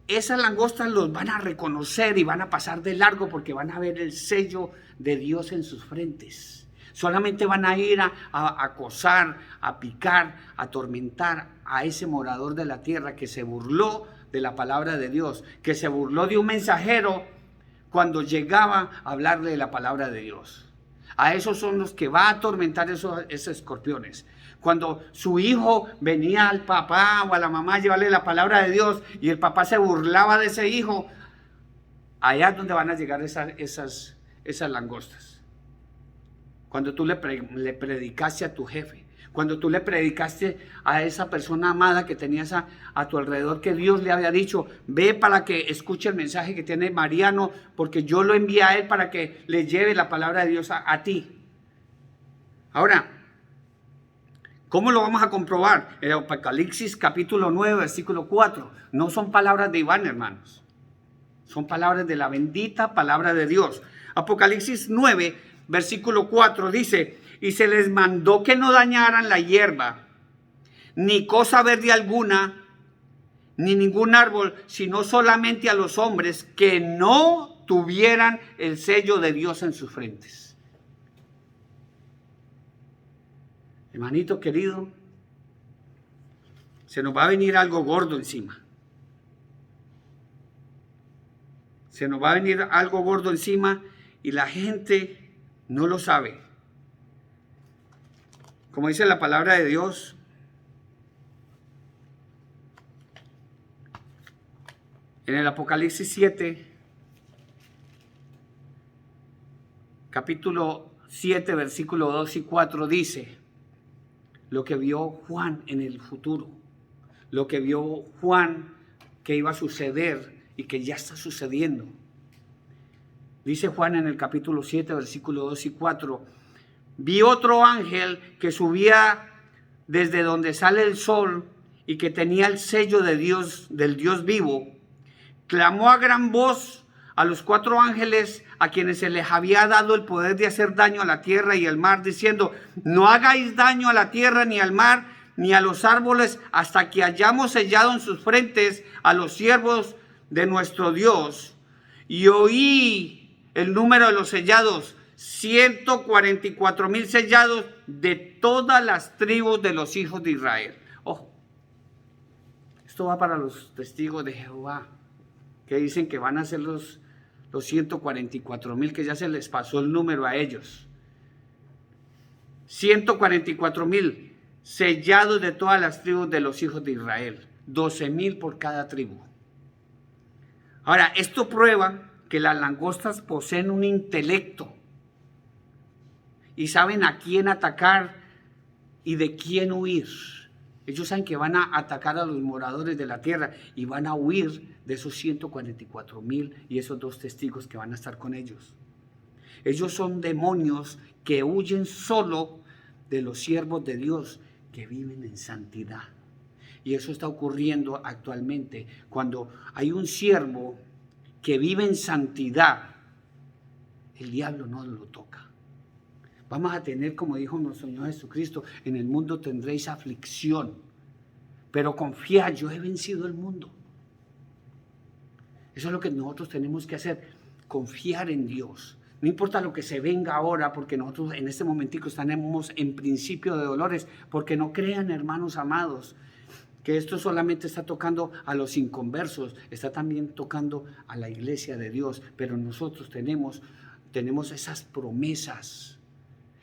esas langostas los van a reconocer y van a pasar de largo porque van a ver el sello de Dios en sus frentes. Solamente van a ir a acosar, a picar, a atormentar a ese morador de la tierra que se burló de la palabra de Dios, que se burló de un mensajero cuando llegaba a hablarle de la palabra de Dios. A esos son los que va a atormentar esos escorpiones. Cuando su hijo venía al papá o a la mamá a llevarle la palabra de Dios y el papá se burlaba de ese hijo, allá es donde van a llegar esas langostas. Cuando tú le predicaste a tu jefe, cuando tú le predicaste a esa persona amada que tenías a tu alrededor, que Dios le había dicho, ve para que escuche el mensaje que tiene Mariano, porque yo lo envié a él para que le lleve la palabra de Dios a ti. Ahora, ¿cómo lo vamos a comprobar? En Apocalipsis capítulo 9, versículo 4. No son palabras de Iván, hermanos. Son palabras de la bendita palabra de Dios. Apocalipsis 9, versículo 4 dice, y se les mandó que no dañaran la hierba, ni cosa verde alguna, ni ningún árbol, sino solamente a los hombres que no tuvieran el sello de Dios en sus frentes. Hermanito querido, se nos va a venir algo gordo encima. Se nos va a venir algo gordo encima y la gente no lo sabe. Como dice la palabra de Dios, en el Apocalipsis 7, capítulo 7, versículo 2 y 4 dice, lo que vio Juan en el futuro, lo que vio Juan que iba a suceder y que ya está sucediendo. Dice Juan en el capítulo 7, versículo 2 y 4, vi otro ángel que subía desde donde sale el sol y que tenía el sello de Dios, del Dios vivo. Clamó a gran voz a los 4 ángeles a quienes se les había dado el poder de hacer daño a la tierra y al mar, diciendo, no hagáis daño a la tierra ni al mar ni a los árboles hasta que hayamos sellado en sus frentes a los siervos de nuestro Dios. Y oí el número de los sellados, 144,000 sellados de todas las tribus de los hijos de Israel. Ojo, esto va para los testigos de Jehová, que dicen que van a ser los 144,000, que ya se les pasó el número a ellos. 144,000 sellados de todas las tribus de los hijos de Israel, 12,000 por cada tribu. Ahora, esto prueba que las langostas poseen un intelecto y saben a quién atacar y de quién huir. Ellos saben que van a atacar a los moradores de la tierra y van a huir de esos 144,000 y esos 2 testigos que van a estar con ellos. Ellos son demonios que huyen solo de los siervos de Dios que viven en santidad. Y eso está ocurriendo actualmente. Cuando hay un siervo que vive en santidad, el diablo no lo toca. Vamos a tener, como dijo nuestro Señor Jesucristo, en el mundo tendréis aflicción, pero confiad, yo he vencido el mundo. Eso es lo que nosotros tenemos que hacer, confiar en Dios. No importa lo que se venga ahora, porque nosotros en este momentico estamos en principio de dolores, porque no crean, hermanos amados, que esto solamente está tocando a los inconversos, está también tocando a la iglesia de Dios, pero nosotros tenemos esas promesas.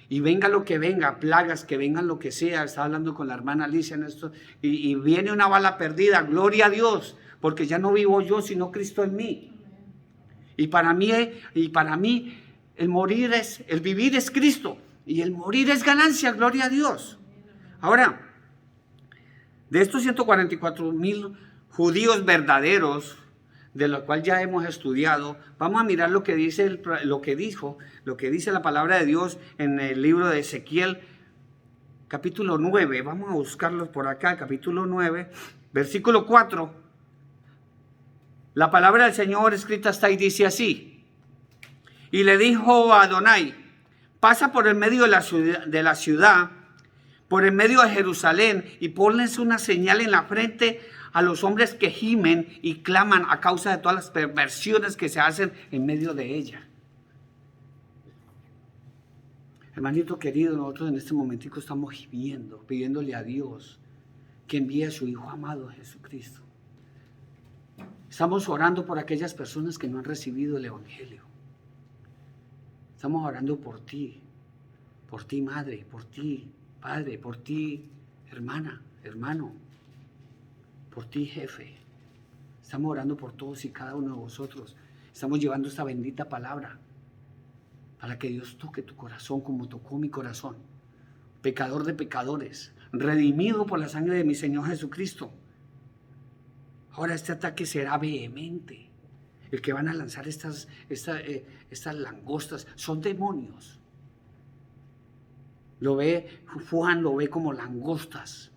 Y venga lo que venga, plagas, que vengan lo que sea. Estaba hablando con la hermana Alicia en esto, y viene una bala perdida, gloria a Dios, porque ya no vivo yo, sino Cristo en mí. Y para mí el vivir es Cristo, y el morir es ganancia, gloria a Dios. Ahora, de estos 144,000 judíos verdaderos, de lo cual ya hemos estudiado, vamos a mirar lo que dice la palabra de Dios en el libro de Ezequiel, capítulo 9, vamos a buscarlos por acá, capítulo 9, versículo 4. La palabra del Señor escrita está ahí, dice así: y le dijo a Adonai, pasa por el medio de la ciudad, por el medio de Jerusalén, y ponles una señal en la frente a los hombres que gimen y claman a causa de todas las perversiones que se hacen en medio de ella. Hermanito querido, nosotros en este momentico estamos gimiendo, pidiéndole a Dios que envíe a su Hijo amado Jesucristo. Estamos orando por aquellas personas que no han recibido el Evangelio. Estamos orando por ti madre, por ti padre, por ti hermana, hermano, por ti jefe. Estamos orando por todos y cada uno de vosotros. Estamos llevando esta bendita palabra para que Dios toque tu corazón como tocó mi corazón. Pecador de pecadores, redimido por la sangre de mi Señor Jesucristo. Ahora este ataque será vehemente. El que van a lanzar estas langostas son demonios. Lo ve, Juan lo ve como langostas,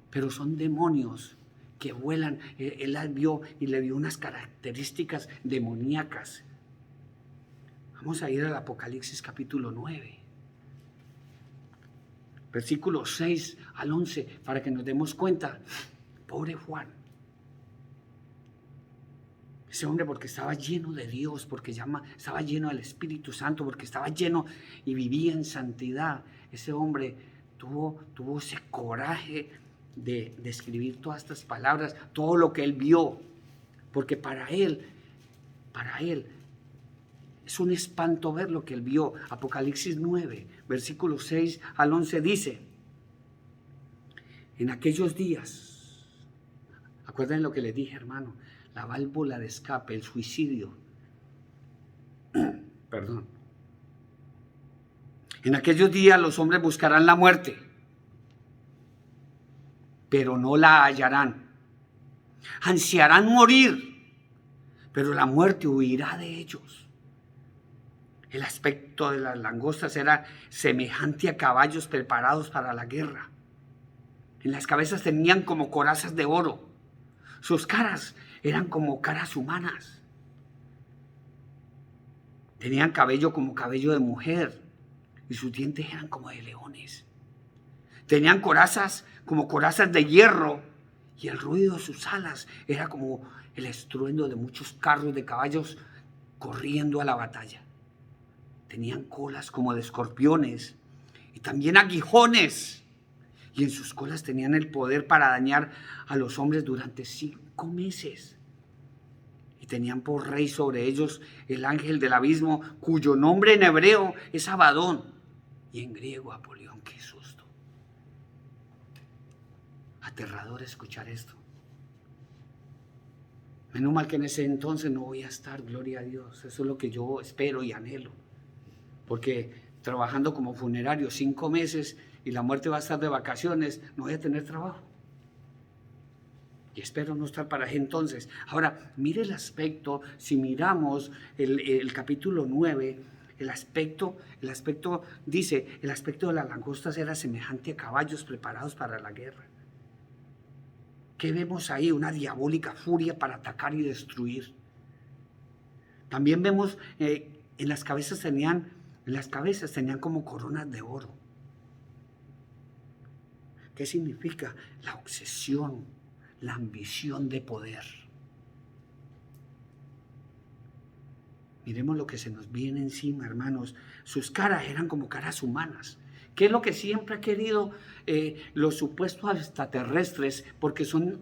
pero son demonios que vuelan. Él las vio y le vio unas características demoníacas. Vamos a ir al Apocalipsis capítulo 9, versículos 6 al 11, para que nos demos cuenta. Pobre Juan. Ese hombre, porque estaba lleno de Dios, porque estaba lleno del Espíritu Santo, porque estaba lleno y vivía en santidad. Ese hombre tuvo ese coraje de escribir todas estas palabras, todo lo que él vio, porque para él es un espanto ver lo que él vio. Apocalipsis 9, versículos 6 al 11 dice: en aquellos días, acuérdense lo que les dije, hermano, la válvula de escape, el suicidio. Perdón. En aquellos días los hombres buscarán la muerte, pero no la hallarán. Ansiarán morir, pero la muerte huirá de ellos. El aspecto de las langostas era semejante a caballos preparados para la guerra. En las cabezas tenían como corazas de oro. Sus caras eran como caras humanas. Tenían cabello como cabello de mujer y sus dientes eran como de leones. Tenían corazas como corazas de hierro y el ruido de sus alas era como el estruendo de muchos carros de caballos corriendo a la batalla. Tenían colas como de escorpiones y también aguijones, y en sus colas tenían el poder para dañar a los hombres durante 5 meses. Y tenían por rey sobre ellos el ángel del abismo, cuyo nombre en hebreo es Abadón y en griego Apolión. ¡Qué susto! Aterrador escuchar esto. Menos mal que en ese entonces no voy a estar, gloria a Dios. Eso es lo que yo espero y anhelo. Porque trabajando como funerario 5 meses y la muerte va a estar de vacaciones, no voy a tener trabajo. Y espero no estar para ese entonces. Ahora, mire el aspecto, si miramos el capítulo 9, el aspecto dice, el aspecto de las langostas era semejante a caballos preparados para la guerra. ¿Qué vemos ahí? Una diabólica furia para atacar y destruir. También vemos en las cabezas tenían como coronas de oro. ¿Qué significa? La obsesión, la ambición de poder. Miremos lo que se nos viene encima, hermanos. Sus caras eran como caras humanas. ¿Qué es lo que siempre ha querido los supuestos extraterrestres? Porque son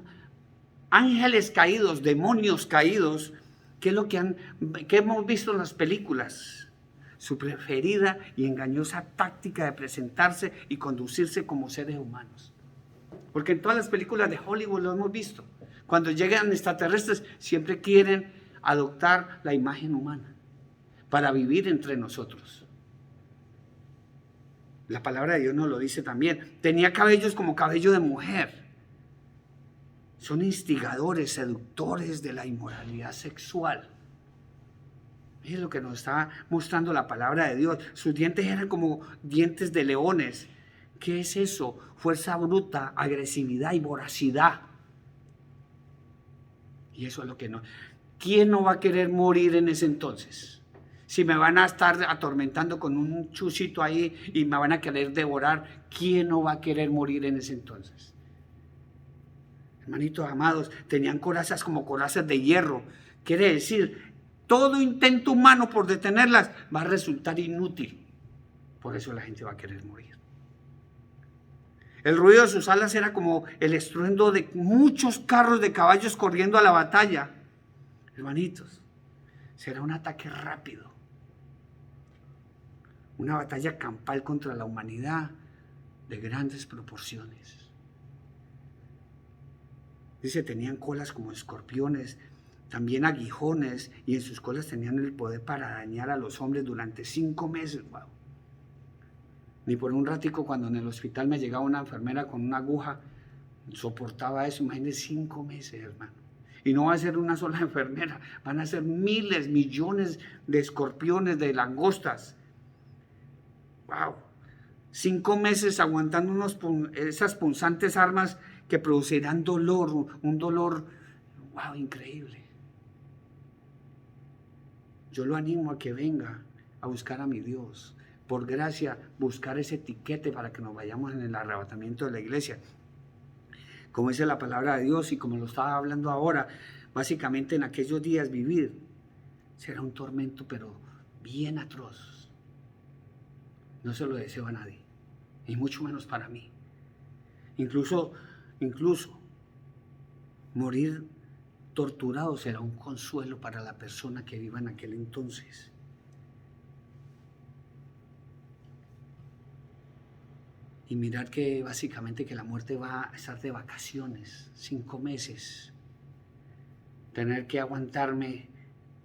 ángeles caídos, demonios caídos. ¿Qué es lo que hemos visto en las películas? Su preferida y engañosa táctica de presentarse y conducirse como seres humanos. Porque en todas las películas de Hollywood lo hemos visto. Cuando llegan extraterrestres siempre quieren adoptar la imagen humana para vivir entre nosotros. La palabra de Dios nos lo dice también. Tenía cabellos como cabello de mujer. Son instigadores, seductores de la inmoralidad sexual. Miren lo que nos está mostrando la palabra de Dios. Sus dientes eran como dientes de leones. ¿Qué es eso? Fuerza bruta, agresividad y voracidad. Y eso es lo que no. ¿Quién no va a querer morir en ese entonces? Si me van a estar atormentando con un chusito ahí y me van a querer devorar, ¿quién no va a querer morir en ese entonces? Hermanitos amados, tenían corazas como corazas de hierro. Quiere decir, todo intento humano por detenerlas va a resultar inútil. Por eso la gente va a querer morir. El ruido de sus alas era como el estruendo de muchos carros de caballos corriendo a la batalla. Hermanitos, será un ataque rápido. Una batalla campal contra la humanidad de grandes proporciones. Dice, tenían colas como escorpiones, también aguijones, y en sus colas tenían el poder para dañar a los hombres durante 5 meses. Wow. Ni por un ratico cuando en el hospital me llegaba una enfermera con una aguja, soportaba eso. Imagínense 5 meses, hermano. Y no va a ser una sola enfermera, van a ser miles, millones de escorpiones, de langostas. Wow. 5 meses aguantando esas punzantes armas que producirán dolor, un dolor, wow, increíble. Yo lo animo a que venga a buscar a mi Dios. Por gracia, buscar ese etiquete para que nos vayamos en el arrebatamiento de la iglesia. Como dice la palabra de Dios y como lo estaba hablando ahora, básicamente en aquellos días vivir será un tormento, pero bien atroz. No se lo deseo a nadie, y mucho menos para mí. Incluso morir torturado será un consuelo para la persona que viva en aquel entonces. Y mirar que básicamente que la muerte va a estar de vacaciones, 5 meses. Tener que aguantarme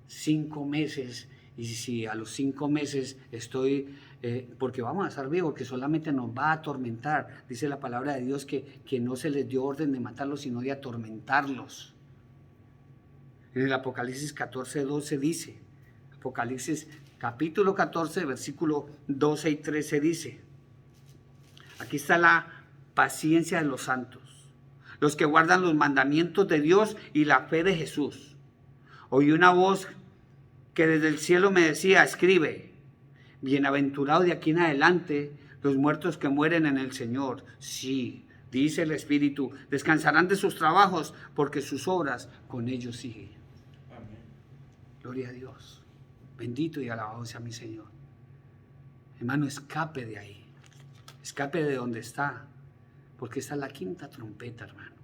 5 meses, y si a los 5 meses estoy, porque vamos a estar vivos, que solamente nos va a atormentar. Dice la palabra de Dios que no se les dio orden de matarlos, sino de atormentarlos. En el Apocalipsis 14, 12 dice, Apocalipsis capítulo 14, versículo 12 y 13 dice, aquí está la paciencia de los santos, los que guardan los mandamientos de Dios y la fe de Jesús. Oí una voz que desde el cielo me decía, escribe, bienaventurados de aquí en adelante los muertos que mueren en el Señor. Sí, dice el Espíritu, descansarán de sus trabajos porque sus obras con ellos siguen. Amén. Gloria a Dios. Bendito y alabado sea mi Señor. Hermano, escape de ahí. Escape de donde está, porque esta es la 5ª trompeta, hermano.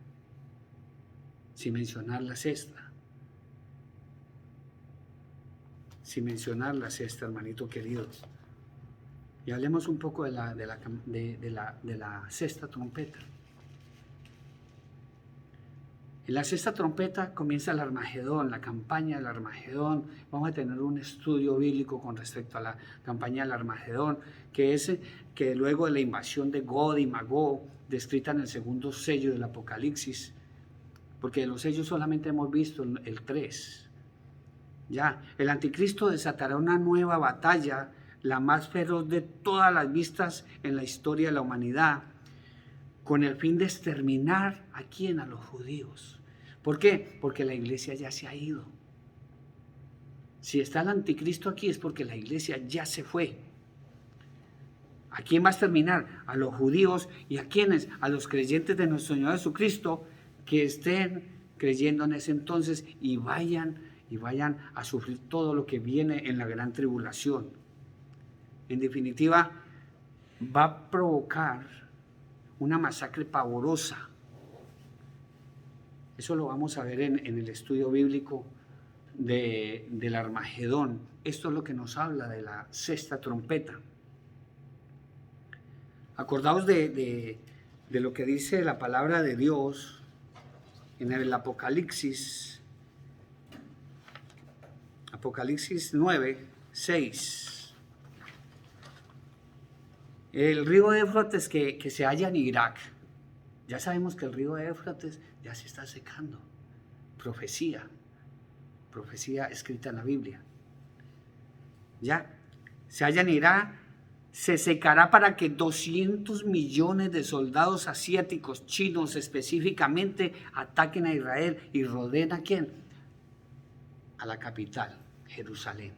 Sin mencionar la 6ª. Sin mencionar la 6ª, hermanito querido. Y hablemos un poco de la 6ª trompeta. En la 6ª trompeta comienza el Armagedón, la campaña del Armagedón. Vamos a tener un estudio bíblico con respecto a la campaña del Armagedón, que es que luego de la invasión de Gog y Magog, descrita en el 2.º sello del Apocalipsis, porque de los sellos solamente hemos visto el 3. Ya, el anticristo desatará una nueva batalla, la más feroz de todas las vistas en la historia de la humanidad, con el fin de exterminar ¿a quién? A los judíos. ¿Por qué? Porque la iglesia ya se ha ido. Si está el anticristo aquí es porque la iglesia ya se fue. ¿A quién va a exterminar? A los judíos. ¿Y a quiénes? A los creyentes de nuestro Señor Jesucristo que estén creyendo en ese entonces y vayan a sufrir todo lo que viene en la gran tribulación. En definitiva, va a provocar una masacre pavorosa. Eso lo vamos a ver en el estudio bíblico del Armagedón. Esto es lo que nos habla de la 6ª trompeta. Acordaos de lo que dice la palabra de Dios en el Apocalipsis 9, 6. El río Éufrates que se halla en Irak. Ya sabemos que el río Éufrates ya se está secando. Profecía escrita en la Biblia. Ya, se halla en Irak se secará para que 200 millones de soldados asiáticos, chinos específicamente, ataquen a Israel y rodeen ¿a quién? A la capital, Jerusalén.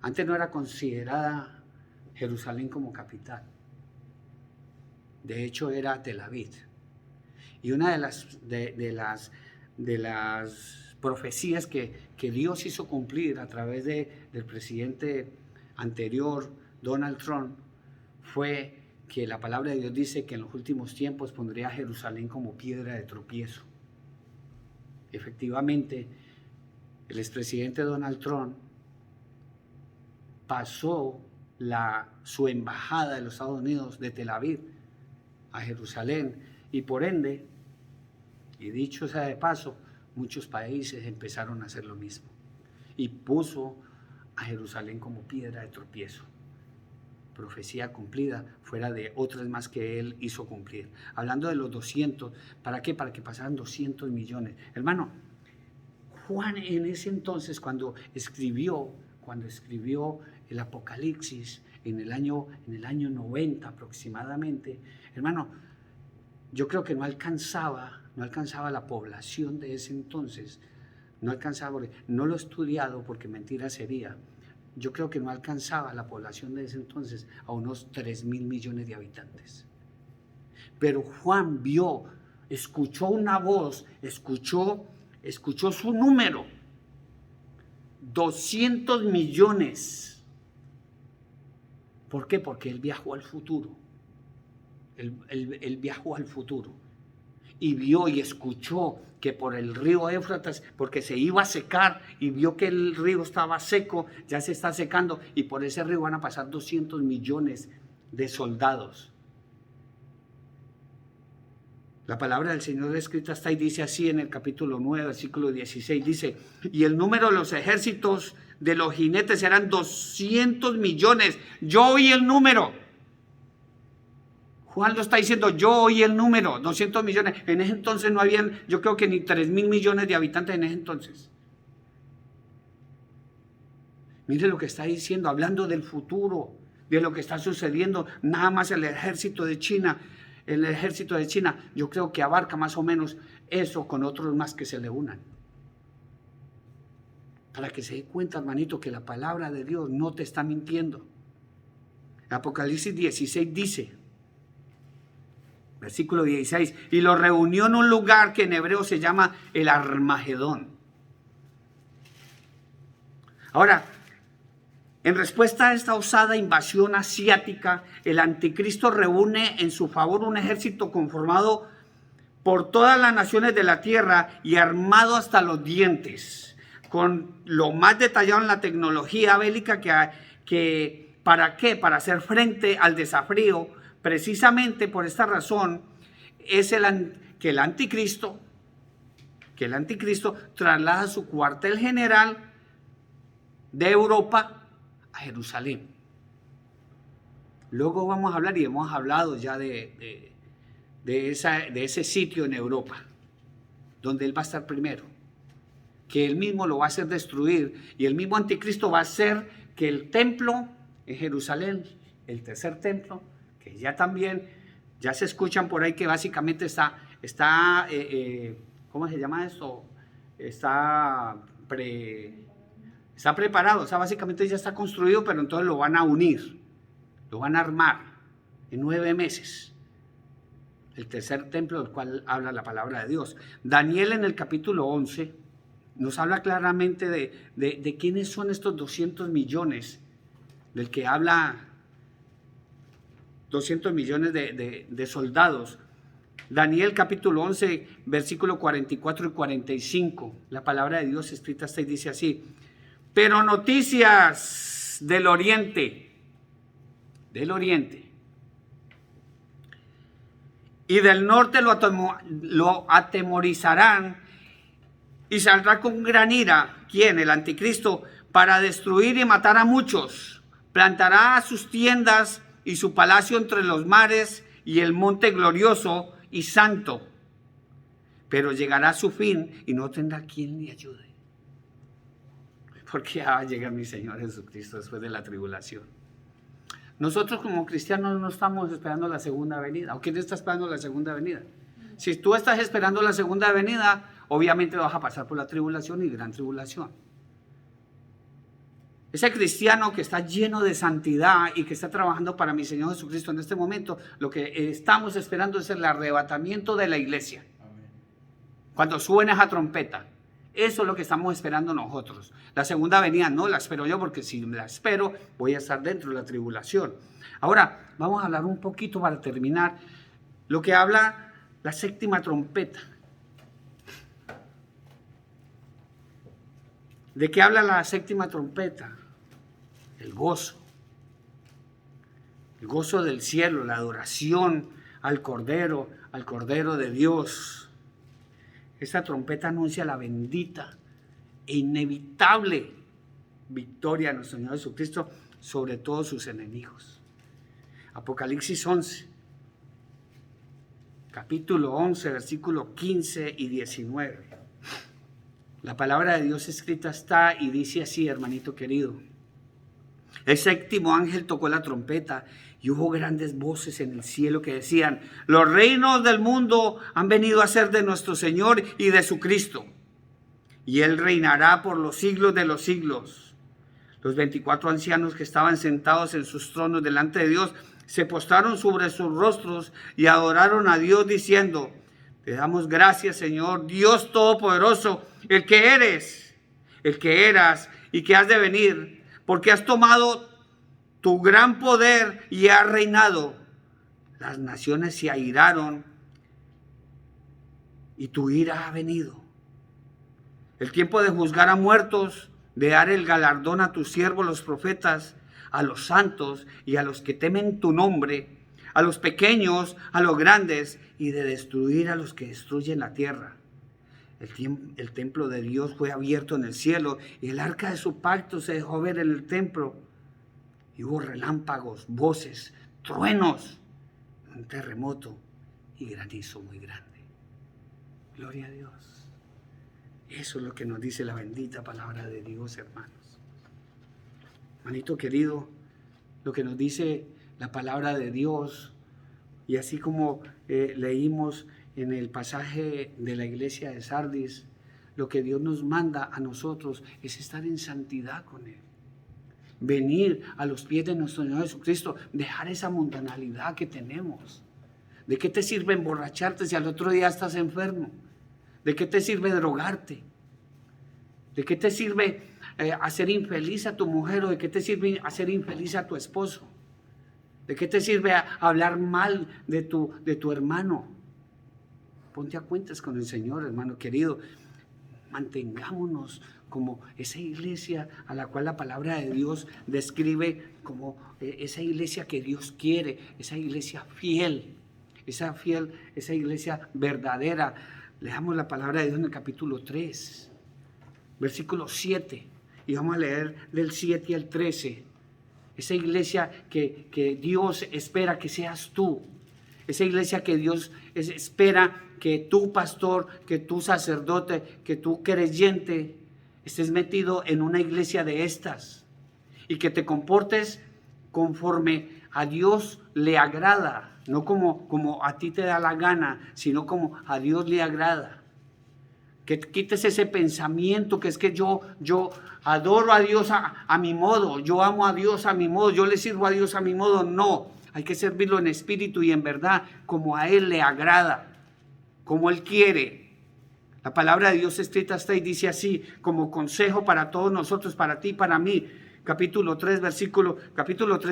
Antes no era considerada Jerusalén como capital. De hecho era Tel Aviv. Y una de las profecías que Dios hizo cumplir a través del presidente anterior, Donald Trump, fue que la palabra de Dios dice que en los últimos tiempos pondría a Jerusalén como piedra de tropiezo. Efectivamente, el expresidente Donald Trump pasó su embajada de los Estados Unidos de Tel Aviv a Jerusalén, y por ende, y dicho sea de paso, muchos países empezaron a hacer lo mismo y puso a Jerusalén como piedra de tropiezo. Profecía cumplida fuera de otras más que él hizo cumplir. Hablando de los 200, ¿para qué? Para que pasaran 200 millones. Hermano, Juan en ese entonces cuando escribió el Apocalipsis en el año 90 aproximadamente, hermano, yo creo que no alcanzaba la población de ese entonces, no lo he estudiado porque mentira sería. Yo creo que no alcanzaba la población de ese entonces a unos 3.000 millones de habitantes. Pero Juan escuchó una voz, escuchó su número, 200 millones. ¿Por qué? Porque él viajó al futuro. Él viajó al futuro y vio y escuchó que por el río Éufrates, porque se iba a secar, y vio que el río estaba seco, ya se está secando, y por ese río van a pasar 200 millones de soldados. La palabra del Señor escrita está y dice así en el capítulo 9, versículo 16, dice: y el número de los ejércitos de los jinetes eran 200 millones. Yo oí el número. Juan lo está diciendo, yo oí el número, 200 millones. En ese entonces no habían, yo creo que ni 3.000 millones de habitantes en ese entonces. Mire lo que está diciendo, hablando del futuro, de lo que está sucediendo. Nada más el ejército de China, yo creo que abarca más o menos eso con otros más que se le unan. Para que se dé cuenta, hermanito, que la palabra de Dios no te está mintiendo. Apocalipsis 16 dice, versículo 16, y lo reunió en un lugar que en hebreo se llama el Armagedón. Ahora, en respuesta a esta osada invasión asiática, el anticristo reúne en su favor un ejército conformado por todas las naciones de la tierra y armado hasta los dientes, con lo más detallado en la tecnología bélica que ¿para qué? Para hacer frente al desafío. Precisamente por esta razón es que el anticristo traslada su cuartel general de Europa a Jerusalén. Luego vamos a hablar, y hemos hablado ya de ese sitio en Europa, donde él va a estar primero, que él mismo lo va a hacer destruir, y el mismo anticristo va a hacer que el templo en Jerusalén, el tercer templo, que ya se escuchan por ahí que básicamente está ¿cómo se llama esto? Está preparado, o sea, básicamente ya está construido, pero entonces lo van a unir, lo van a armar en 9 meses. El tercer templo del cual habla la palabra de Dios. Daniel en el capítulo 11 nos habla claramente de quiénes son estos 200 millones del que habla 200 millones de soldados. Daniel capítulo 11, versículo 44 y 45. La palabra de Dios escrita está y dice así: pero noticias del oriente y del norte lo atemorizarán, y saldrá con gran ira, ¿quién? El anticristo, para destruir y matar a muchos. Plantará sus tiendas y su palacio entre los mares y el monte glorioso y santo, pero llegará a su fin y no tendrá quien le ayude. porque ya va a llegar mi Señor Jesucristo después de la tribulación. Nosotros como cristianos no estamos esperando la segunda venida. ¿O quién está esperando la segunda venida? Si tú estás esperando la segunda venida, obviamente vas a pasar por la tribulación y gran tribulación. Ese cristiano que está lleno de santidad y que está trabajando para mi Señor Jesucristo en este momento, lo que estamos esperando es el arrebatamiento de la iglesia. Cuando suene esa trompeta. Eso es lo que estamos esperando nosotros. La segunda venida no la espero yo, porque si la espero voy a estar dentro de la tribulación. Ahora vamos a hablar un poquito para terminar lo que habla la séptima trompeta. ¿De qué habla la séptima trompeta? El gozo del cielo, la adoración al Cordero de Dios. Esta trompeta anuncia la bendita e inevitable victoria de nuestro Señor Jesucristo sobre todos sus enemigos. Apocalipsis 11, capítulo 11, versículos 15 y 19. La palabra de Dios escrita está y dice así, hermanito querido. El séptimo ángel tocó la trompeta y hubo grandes voces en el cielo que decían: los reinos del mundo han venido a ser de nuestro Señor y de su Cristo, y Él reinará por los siglos de los siglos. Los 24 ancianos que estaban sentados en sus tronos delante de Dios se postraron sobre sus rostros y adoraron a Dios diciendo: te damos gracias, Señor, Dios Todopoderoso, el que eres, el que eras y que has de venir, porque has tomado tu gran poder y has reinado. Las naciones se airaron y tu ira ha venido. El tiempo de juzgar a muertos, de dar el galardón a tus siervos los profetas, a los santos y a los que temen tu nombre, a los pequeños, a los grandes, y de destruir a los que destruyen la tierra. El templo de Dios fue abierto en el cielo y el arca de su pacto se dejó ver en el templo. Y hubo relámpagos, voces, truenos, un terremoto y granizo muy grande. Gloria a Dios. Eso es lo que nos dice la bendita palabra de Dios, hermanos. Hermanito querido, lo que nos dice la palabra de Dios, y así como leímos en el pasaje de la iglesia de Sardis, lo que Dios nos manda a nosotros es estar en santidad con Él. Venir a los pies de nuestro Señor Jesucristo, dejar esa mundanalidad que tenemos. ¿De qué te sirve emborracharte si al otro día estás enfermo? ¿De qué te sirve drogarte? ¿De qué te sirve hacer infeliz a tu mujer? ¿O de qué te sirve hacer infeliz a tu esposo? ¿De qué te sirve hablar mal de tu hermano? Ponte a cuentas con el Señor, hermano querido. Mantengámonos como esa iglesia a la cual la palabra de Dios describe como esa iglesia que Dios quiere, esa iglesia fiel, esa iglesia verdadera. Leamos la palabra de Dios en el capítulo 3, versículo 7, y vamos a leer del 7 al 13. Esa iglesia que Dios espera que seas tú. Esa iglesia que Dios espera que tú, pastor, que tú, sacerdote, que tú, creyente, estés metido en una iglesia de estas y que te comportes conforme a Dios le agrada, no como a ti te da la gana, sino como a Dios le agrada. Que quites ese pensamiento que es que yo adoro a Dios a mi modo, yo amo a Dios a mi modo, yo le sirvo a Dios a mi modo. No, hay que servirlo en espíritu y en verdad, como a Él le agrada, como Él quiere. La palabra de Dios escrita está y dice así, como consejo para todos nosotros, para ti y para mí. Capítulo 3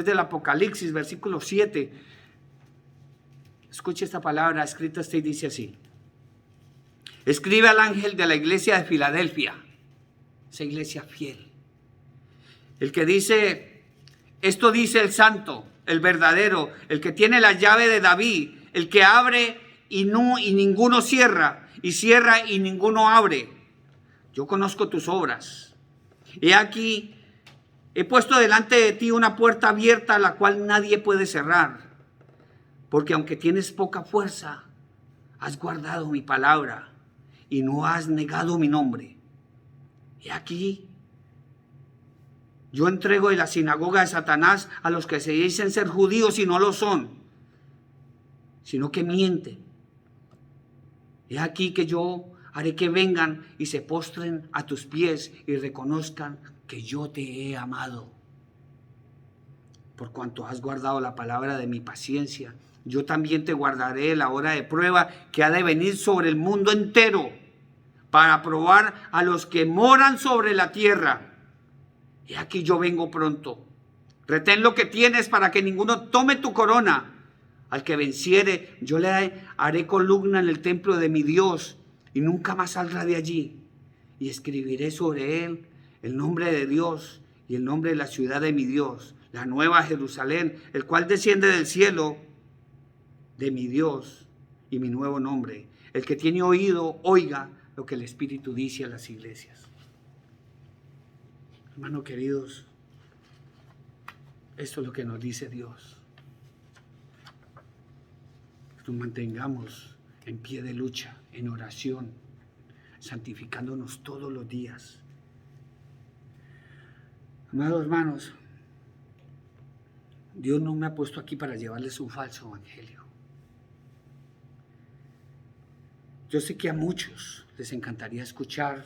del Apocalipsis, versículo 7. Escuche esta palabra escrita está y dice así. Escribe al ángel de la iglesia de Filadelfia, esa iglesia fiel. El que dice, esto dice el santo, el verdadero, el que tiene la llave de David, el que abre y ninguno cierra, y cierra y ninguno abre. Yo conozco tus obras. He aquí, he puesto delante de ti una puerta abierta a la cual nadie puede cerrar. Porque aunque tienes poca fuerza, has guardado mi palabra y no has negado mi nombre. Y aquí Yo entrego de la sinagoga de Satanás a los que se dicen ser judíos y no lo son, sino que mienten. He aquí que yo haré que vengan y se postren a tus pies y reconozcan que yo te he amado. Por cuanto has guardado la palabra de mi paciencia, yo también te guardaré la hora de prueba que ha de venir sobre el mundo entero para probar a los que moran sobre la tierra. Y aquí yo vengo pronto. Retén lo que tienes para que ninguno tome tu corona. Al que venciere, yo le haré columna en el templo de mi Dios y nunca más saldrá de allí. Y escribiré sobre él el nombre de Dios y el nombre de la ciudad de mi Dios, la nueva Jerusalén, el cual desciende del cielo de mi Dios, y mi nuevo nombre. El que tiene oído, oiga lo que el Espíritu dice a las iglesias. Hermanos queridos, esto es lo que nos dice Dios. Nos mantengamos en pie de lucha, en oración, santificándonos todos los días. Amados hermanos, Dios no me ha puesto aquí para llevarles un falso evangelio. Yo sé que a muchos les encantaría escuchar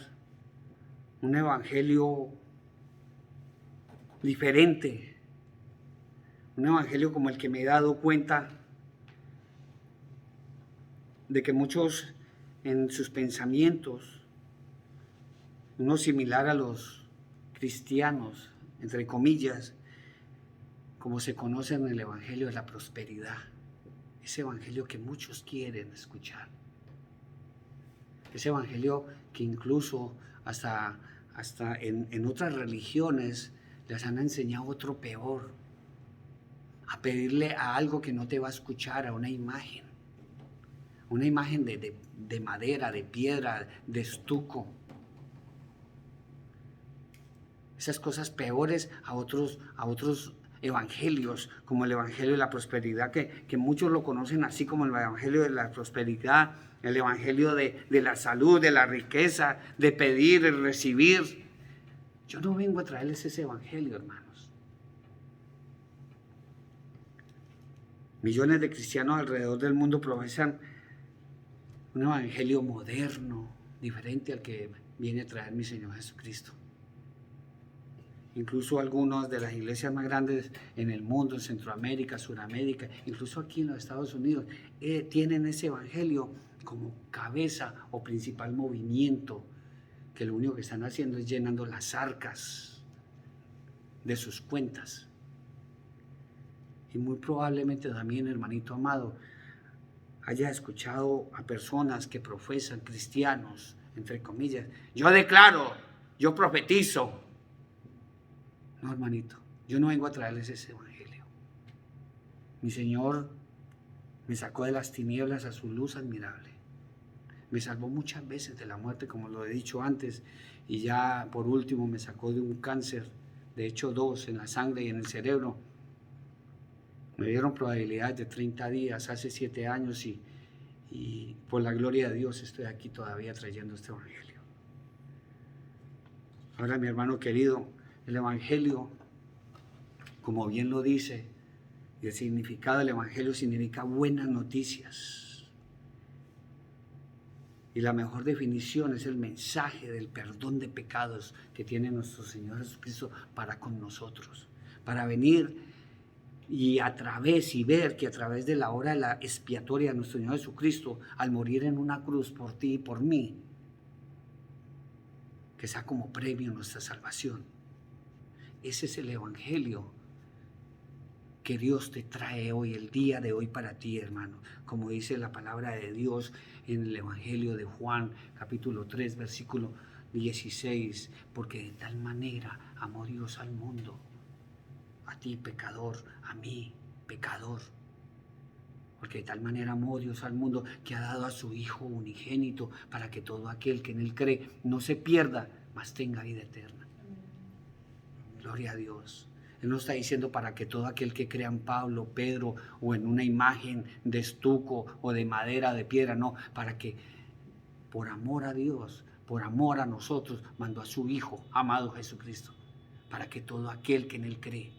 un evangelio diferente, un evangelio como el que me he dado cuenta de que muchos en sus pensamientos, uno similar a los cristianos, entre comillas, como se conoce en el evangelio de la prosperidad, ese evangelio que muchos quieren escuchar, ese evangelio que incluso hasta en otras religiones les han enseñado otro peor, a pedirle a algo que no te va a escuchar, a una imagen de madera, de piedra, de estuco. Esas cosas peores a otros evangelios, como el evangelio de la prosperidad, que muchos lo conocen así como el evangelio de la prosperidad, el evangelio de la salud, de la riqueza, de pedir y recibir. Yo no vengo a traerles ese evangelio, hermanos. Millones de cristianos alrededor del mundo profesan un evangelio moderno, diferente al que viene a traer mi Señor Jesucristo. Incluso algunas de las iglesias más grandes en el mundo, en Centroamérica, Suramérica, incluso aquí en los Estados Unidos, tienen ese evangelio como cabeza o principal movimiento, que lo único que están haciendo es llenando las arcas de sus cuentas. Y muy probablemente también, hermanito amado, haya escuchado a personas que profesan, cristianos, entre comillas, yo declaro, yo profetizo. No, hermanito, yo no vengo a traerles ese evangelio. Mi Señor me sacó de las tinieblas a su luz admirable. Me salvó muchas veces de la muerte, como lo he dicho antes, y ya por último me sacó de un cáncer, de hecho 2 en la sangre y en el cerebro. Me dieron probabilidad de 30 días, hace 7 años, y por la gloria de Dios estoy aquí todavía trayendo este evangelio. Ahora, mi hermano querido, el evangelio, como bien lo dice, y el significado del evangelio significa buenas noticias. Y la mejor definición es el mensaje del perdón de pecados que tiene nuestro Señor Jesucristo para con nosotros, para venir y ver que a través de la obra expiatoria de nuestro Señor Jesucristo, al morir en una cruz por ti y por mí, que sea como premio nuestra salvación. Ese es el evangelio que Dios te trae hoy, el día de hoy para ti, hermano. Como dice la palabra de Dios en el evangelio de Juan, capítulo 3, versículo 16. Porque de tal manera amó Dios al mundo, a ti pecador, a mí pecador. Porque de tal manera amó Dios al mundo que ha dado a su Hijo unigénito para que todo aquel que en Él cree no se pierda, mas tenga vida eterna. Gloria a Dios. Él no está diciendo para que todo aquel que crea en Pablo, Pedro o en una imagen de estuco o de madera, de piedra, no, para que por amor a Dios, por amor a nosotros, mandó a su Hijo amado Jesucristo, para que todo aquel que en Él cree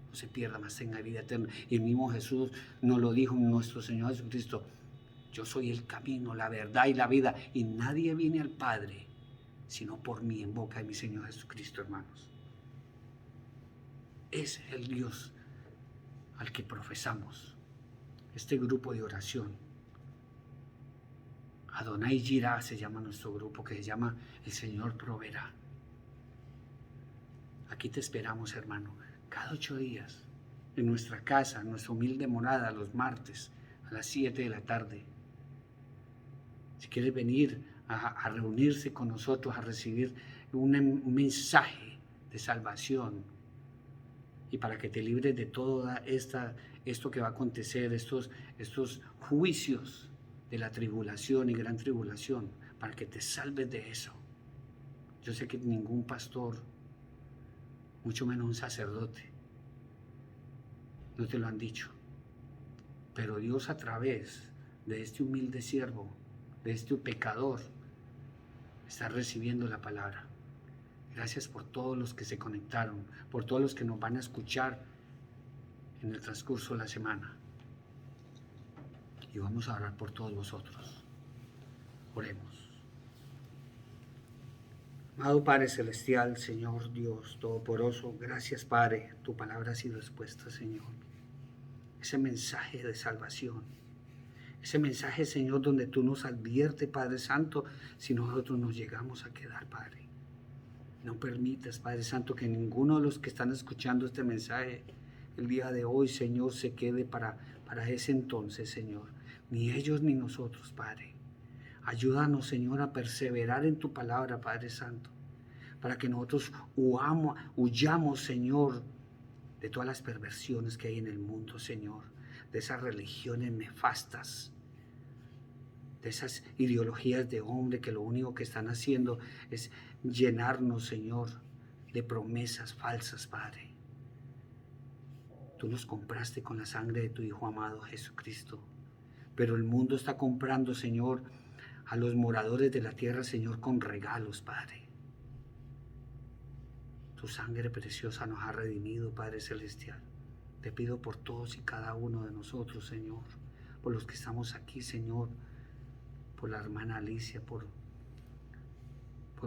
no se pierda, más tenga vida eterna. Y el mismo Jesús nos lo dijo, nuestro Señor Jesucristo: yo soy el camino, la verdad y la vida, y nadie viene al Padre sino por mí, en boca de mi Señor Jesucristo, hermanos. Ese es el Dios al que profesamos. Este grupo de oración, Adonai Jirá se llama nuestro grupo, que se llama El Señor Proveerá. Aquí te esperamos, hermano, cada 8 días, en nuestra casa, en nuestra humilde morada, los martes a las 7 de la tarde. Si quieres venir a reunirse con nosotros, a recibir un mensaje de salvación, y para que te libres de toda esto que va a acontecer, estos juicios de la tribulación y gran tribulación, para que te salves de eso. Yo sé que ningún pastor, mucho menos un sacerdote, no te lo han dicho, pero Dios, a través de este humilde siervo, de este pecador, está recibiendo la palabra. Gracias por todos los que se conectaron, por todos los que nos van a escuchar en el transcurso de la semana. Y vamos a orar por todos vosotros. Oremos. Amado Padre Celestial, Señor Dios Todopoderoso, gracias, Padre, tu palabra ha sido expuesta, Señor. Ese mensaje de salvación, ese mensaje, Señor, donde tú nos adviertes, Padre Santo, si nosotros nos llegamos a quedar, Padre. No permitas, Padre Santo, que ninguno de los que están escuchando este mensaje el día de hoy, Señor, se quede para ese entonces, Señor. Ni ellos ni nosotros, Padre. Ayúdanos, Señor, a perseverar en tu palabra, Padre Santo, para que nosotros huyamos, Señor, de todas las perversiones que hay en el mundo, Señor, de esas religiones nefastas, de esas ideologías de hombre que lo único que están haciendo es llenarnos, Señor, de promesas falsas, Padre. Tú nos compraste con la sangre de tu Hijo amado Jesucristo, pero el mundo está comprando, Señor, a los moradores de la tierra, Señor, con regalos, Padre. Tu sangre preciosa nos ha redimido, Padre Celestial. Te pido por todos y cada uno de nosotros, Señor, por los que estamos aquí, Señor, por la hermana Alicia, por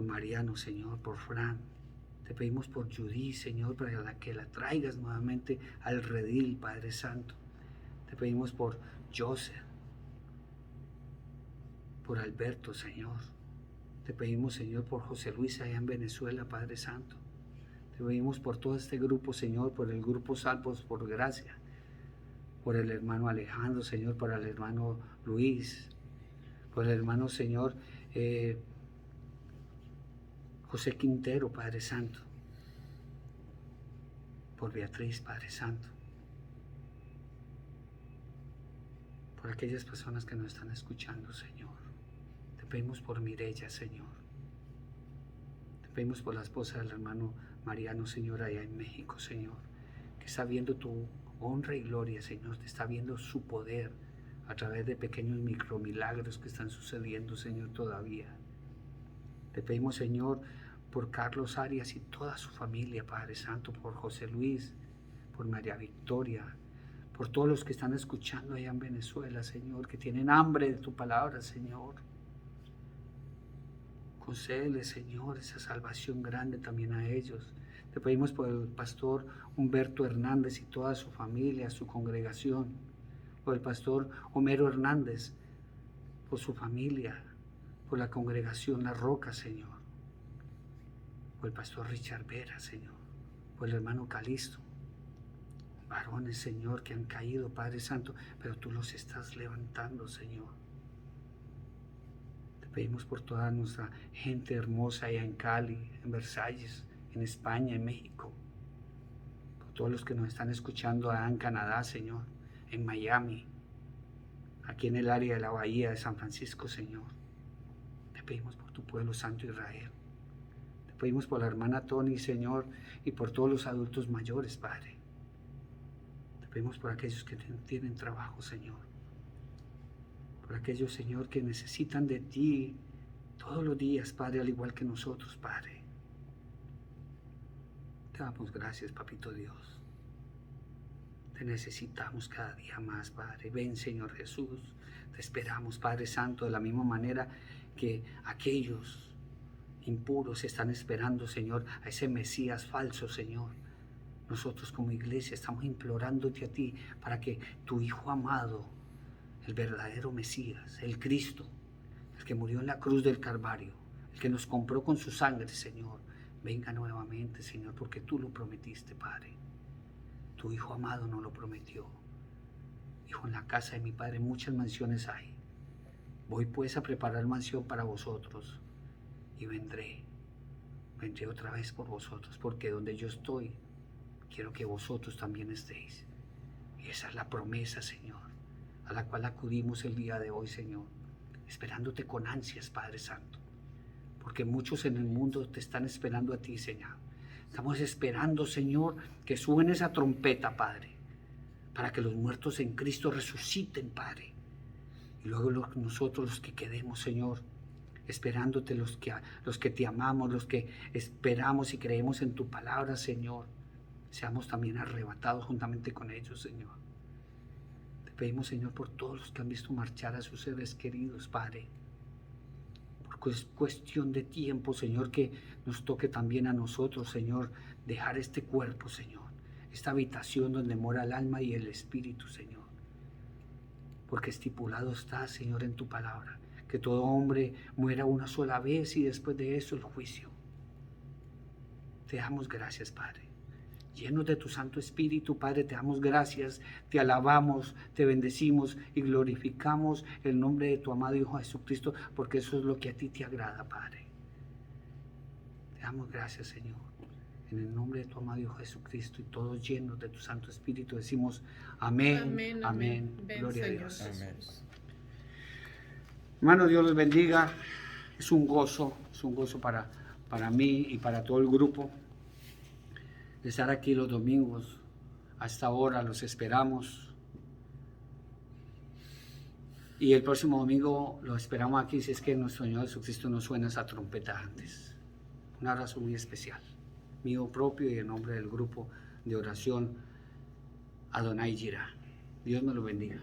Mariano, Señor, por Fran. Te pedimos por Judy, Señor, para que la traigas nuevamente al redil, Padre Santo. Te pedimos por Joseph, por Alberto, Señor. Te pedimos, Señor, por José Luis allá en Venezuela, Padre Santo. Te pedimos por todo este grupo, Señor, por el grupo Salvos por Gracia, por el hermano Alejandro, Señor, por el hermano Luis, por el hermano, Señor, José Quintero, Padre Santo, por Beatriz, Padre Santo, por aquellas personas que nos están escuchando, Señor. Te pedimos por Mireya, Señor. Te pedimos por la esposa del hermano Mariano, Señor, allá en México, Señor, que está viendo tu honra y gloria, Señor, te está viendo su poder a través de pequeños micromilagros que están sucediendo, Señor, todavía. Te pedimos, Señor, por Carlos Arias y toda su familia, Padre Santo, por José Luis, por María Victoria, por todos los que están escuchando allá en Venezuela, Señor, que tienen hambre de tu palabra, Señor. Concédele, Señor, esa salvación grande también a ellos. Te pedimos por el pastor Humberto Hernández y toda su familia, su congregación, por el pastor Homero Hernández, por su familia, por la congregación La Roca, Señor, por el pastor Richard Vera, Señor, por el hermano Calisto, varones, Señor, que han caído, Padre Santo, pero tú los estás levantando, Señor. Te pedimos por toda nuestra gente hermosa allá en Cali, en Versalles, en España, en México, por todos los que nos están escuchando allá en Canadá, Señor, en Miami, aquí en el área de la Bahía de San Francisco, Señor. Te pedimos por tu pueblo santo Israel. Te pedimos por la hermana Tony, Señor, y por todos los adultos mayores, Padre. Te pedimos por aquellos que tienen trabajo, Señor. Por aquellos, Señor, que necesitan de ti todos los días, Padre, al igual que nosotros, Padre. Te damos gracias, Papito Dios. Te necesitamos cada día más, Padre. Ven, Señor Jesús. Te esperamos, Padre Santo, de la misma manera que aquellos impuros están esperando, Señor, a ese Mesías falso, Señor. Nosotros como iglesia estamos implorándote a ti para que tu Hijo amado, el verdadero Mesías, el Cristo, el que murió en la cruz del Calvario, el que nos compró con su sangre, Señor, venga nuevamente, Señor, porque tú lo prometiste, Padre. Tu Hijo amado no lo prometió. Hijo, en la casa de mi Padre muchas mansiones hay. Voy pues a preparar mansión para vosotros y vendré otra vez por vosotros, porque donde yo estoy, quiero que vosotros también estéis. Y esa es la promesa, Señor, a la cual acudimos el día de hoy, Señor, esperándote con ansias, Padre Santo, porque muchos en el mundo te están esperando a ti, Señor. Estamos esperando, Señor, que suene esa trompeta, Padre, para que los muertos en Cristo resuciten, Padre. Y luego nosotros los que quedemos, Señor, esperándote, los que te amamos, los que esperamos y creemos en tu palabra, Señor, seamos también arrebatados juntamente con ellos, Señor. Te pedimos, Señor, por todos los que han visto marchar a sus seres queridos, Padre. Es cuestión de tiempo, Señor, que nos toque también a nosotros, Señor, dejar este cuerpo, Señor, esta habitación donde mora el alma y el espíritu, Señor, porque estipulado está, Señor, en tu palabra, que todo hombre muera una sola vez y después de eso el juicio. Te damos gracias, Padre. Llenos de tu Santo Espíritu, Padre, te damos gracias, te alabamos, te bendecimos y glorificamos el nombre de tu amado Hijo Jesucristo, porque eso es lo que a ti te agrada, Padre. Te damos gracias, Señor, en el nombre de tu amado Hijo Jesucristo, y todos llenos de tu Santo Espíritu decimos amén, amén, amén. Gloria Señor. a Dios. Amén. Hermanos, Dios los bendiga. Es un gozo para mí y para todo el grupo estar aquí los domingos. Hasta ahora los esperamos. Y el próximo domingo los esperamos aquí si es que nuestro Señor Jesucristo nos suena esa trompeta antes. Un abrazo muy especial, mío propio y en nombre del grupo de oración Adonai Jireh. Dios me lo bendiga.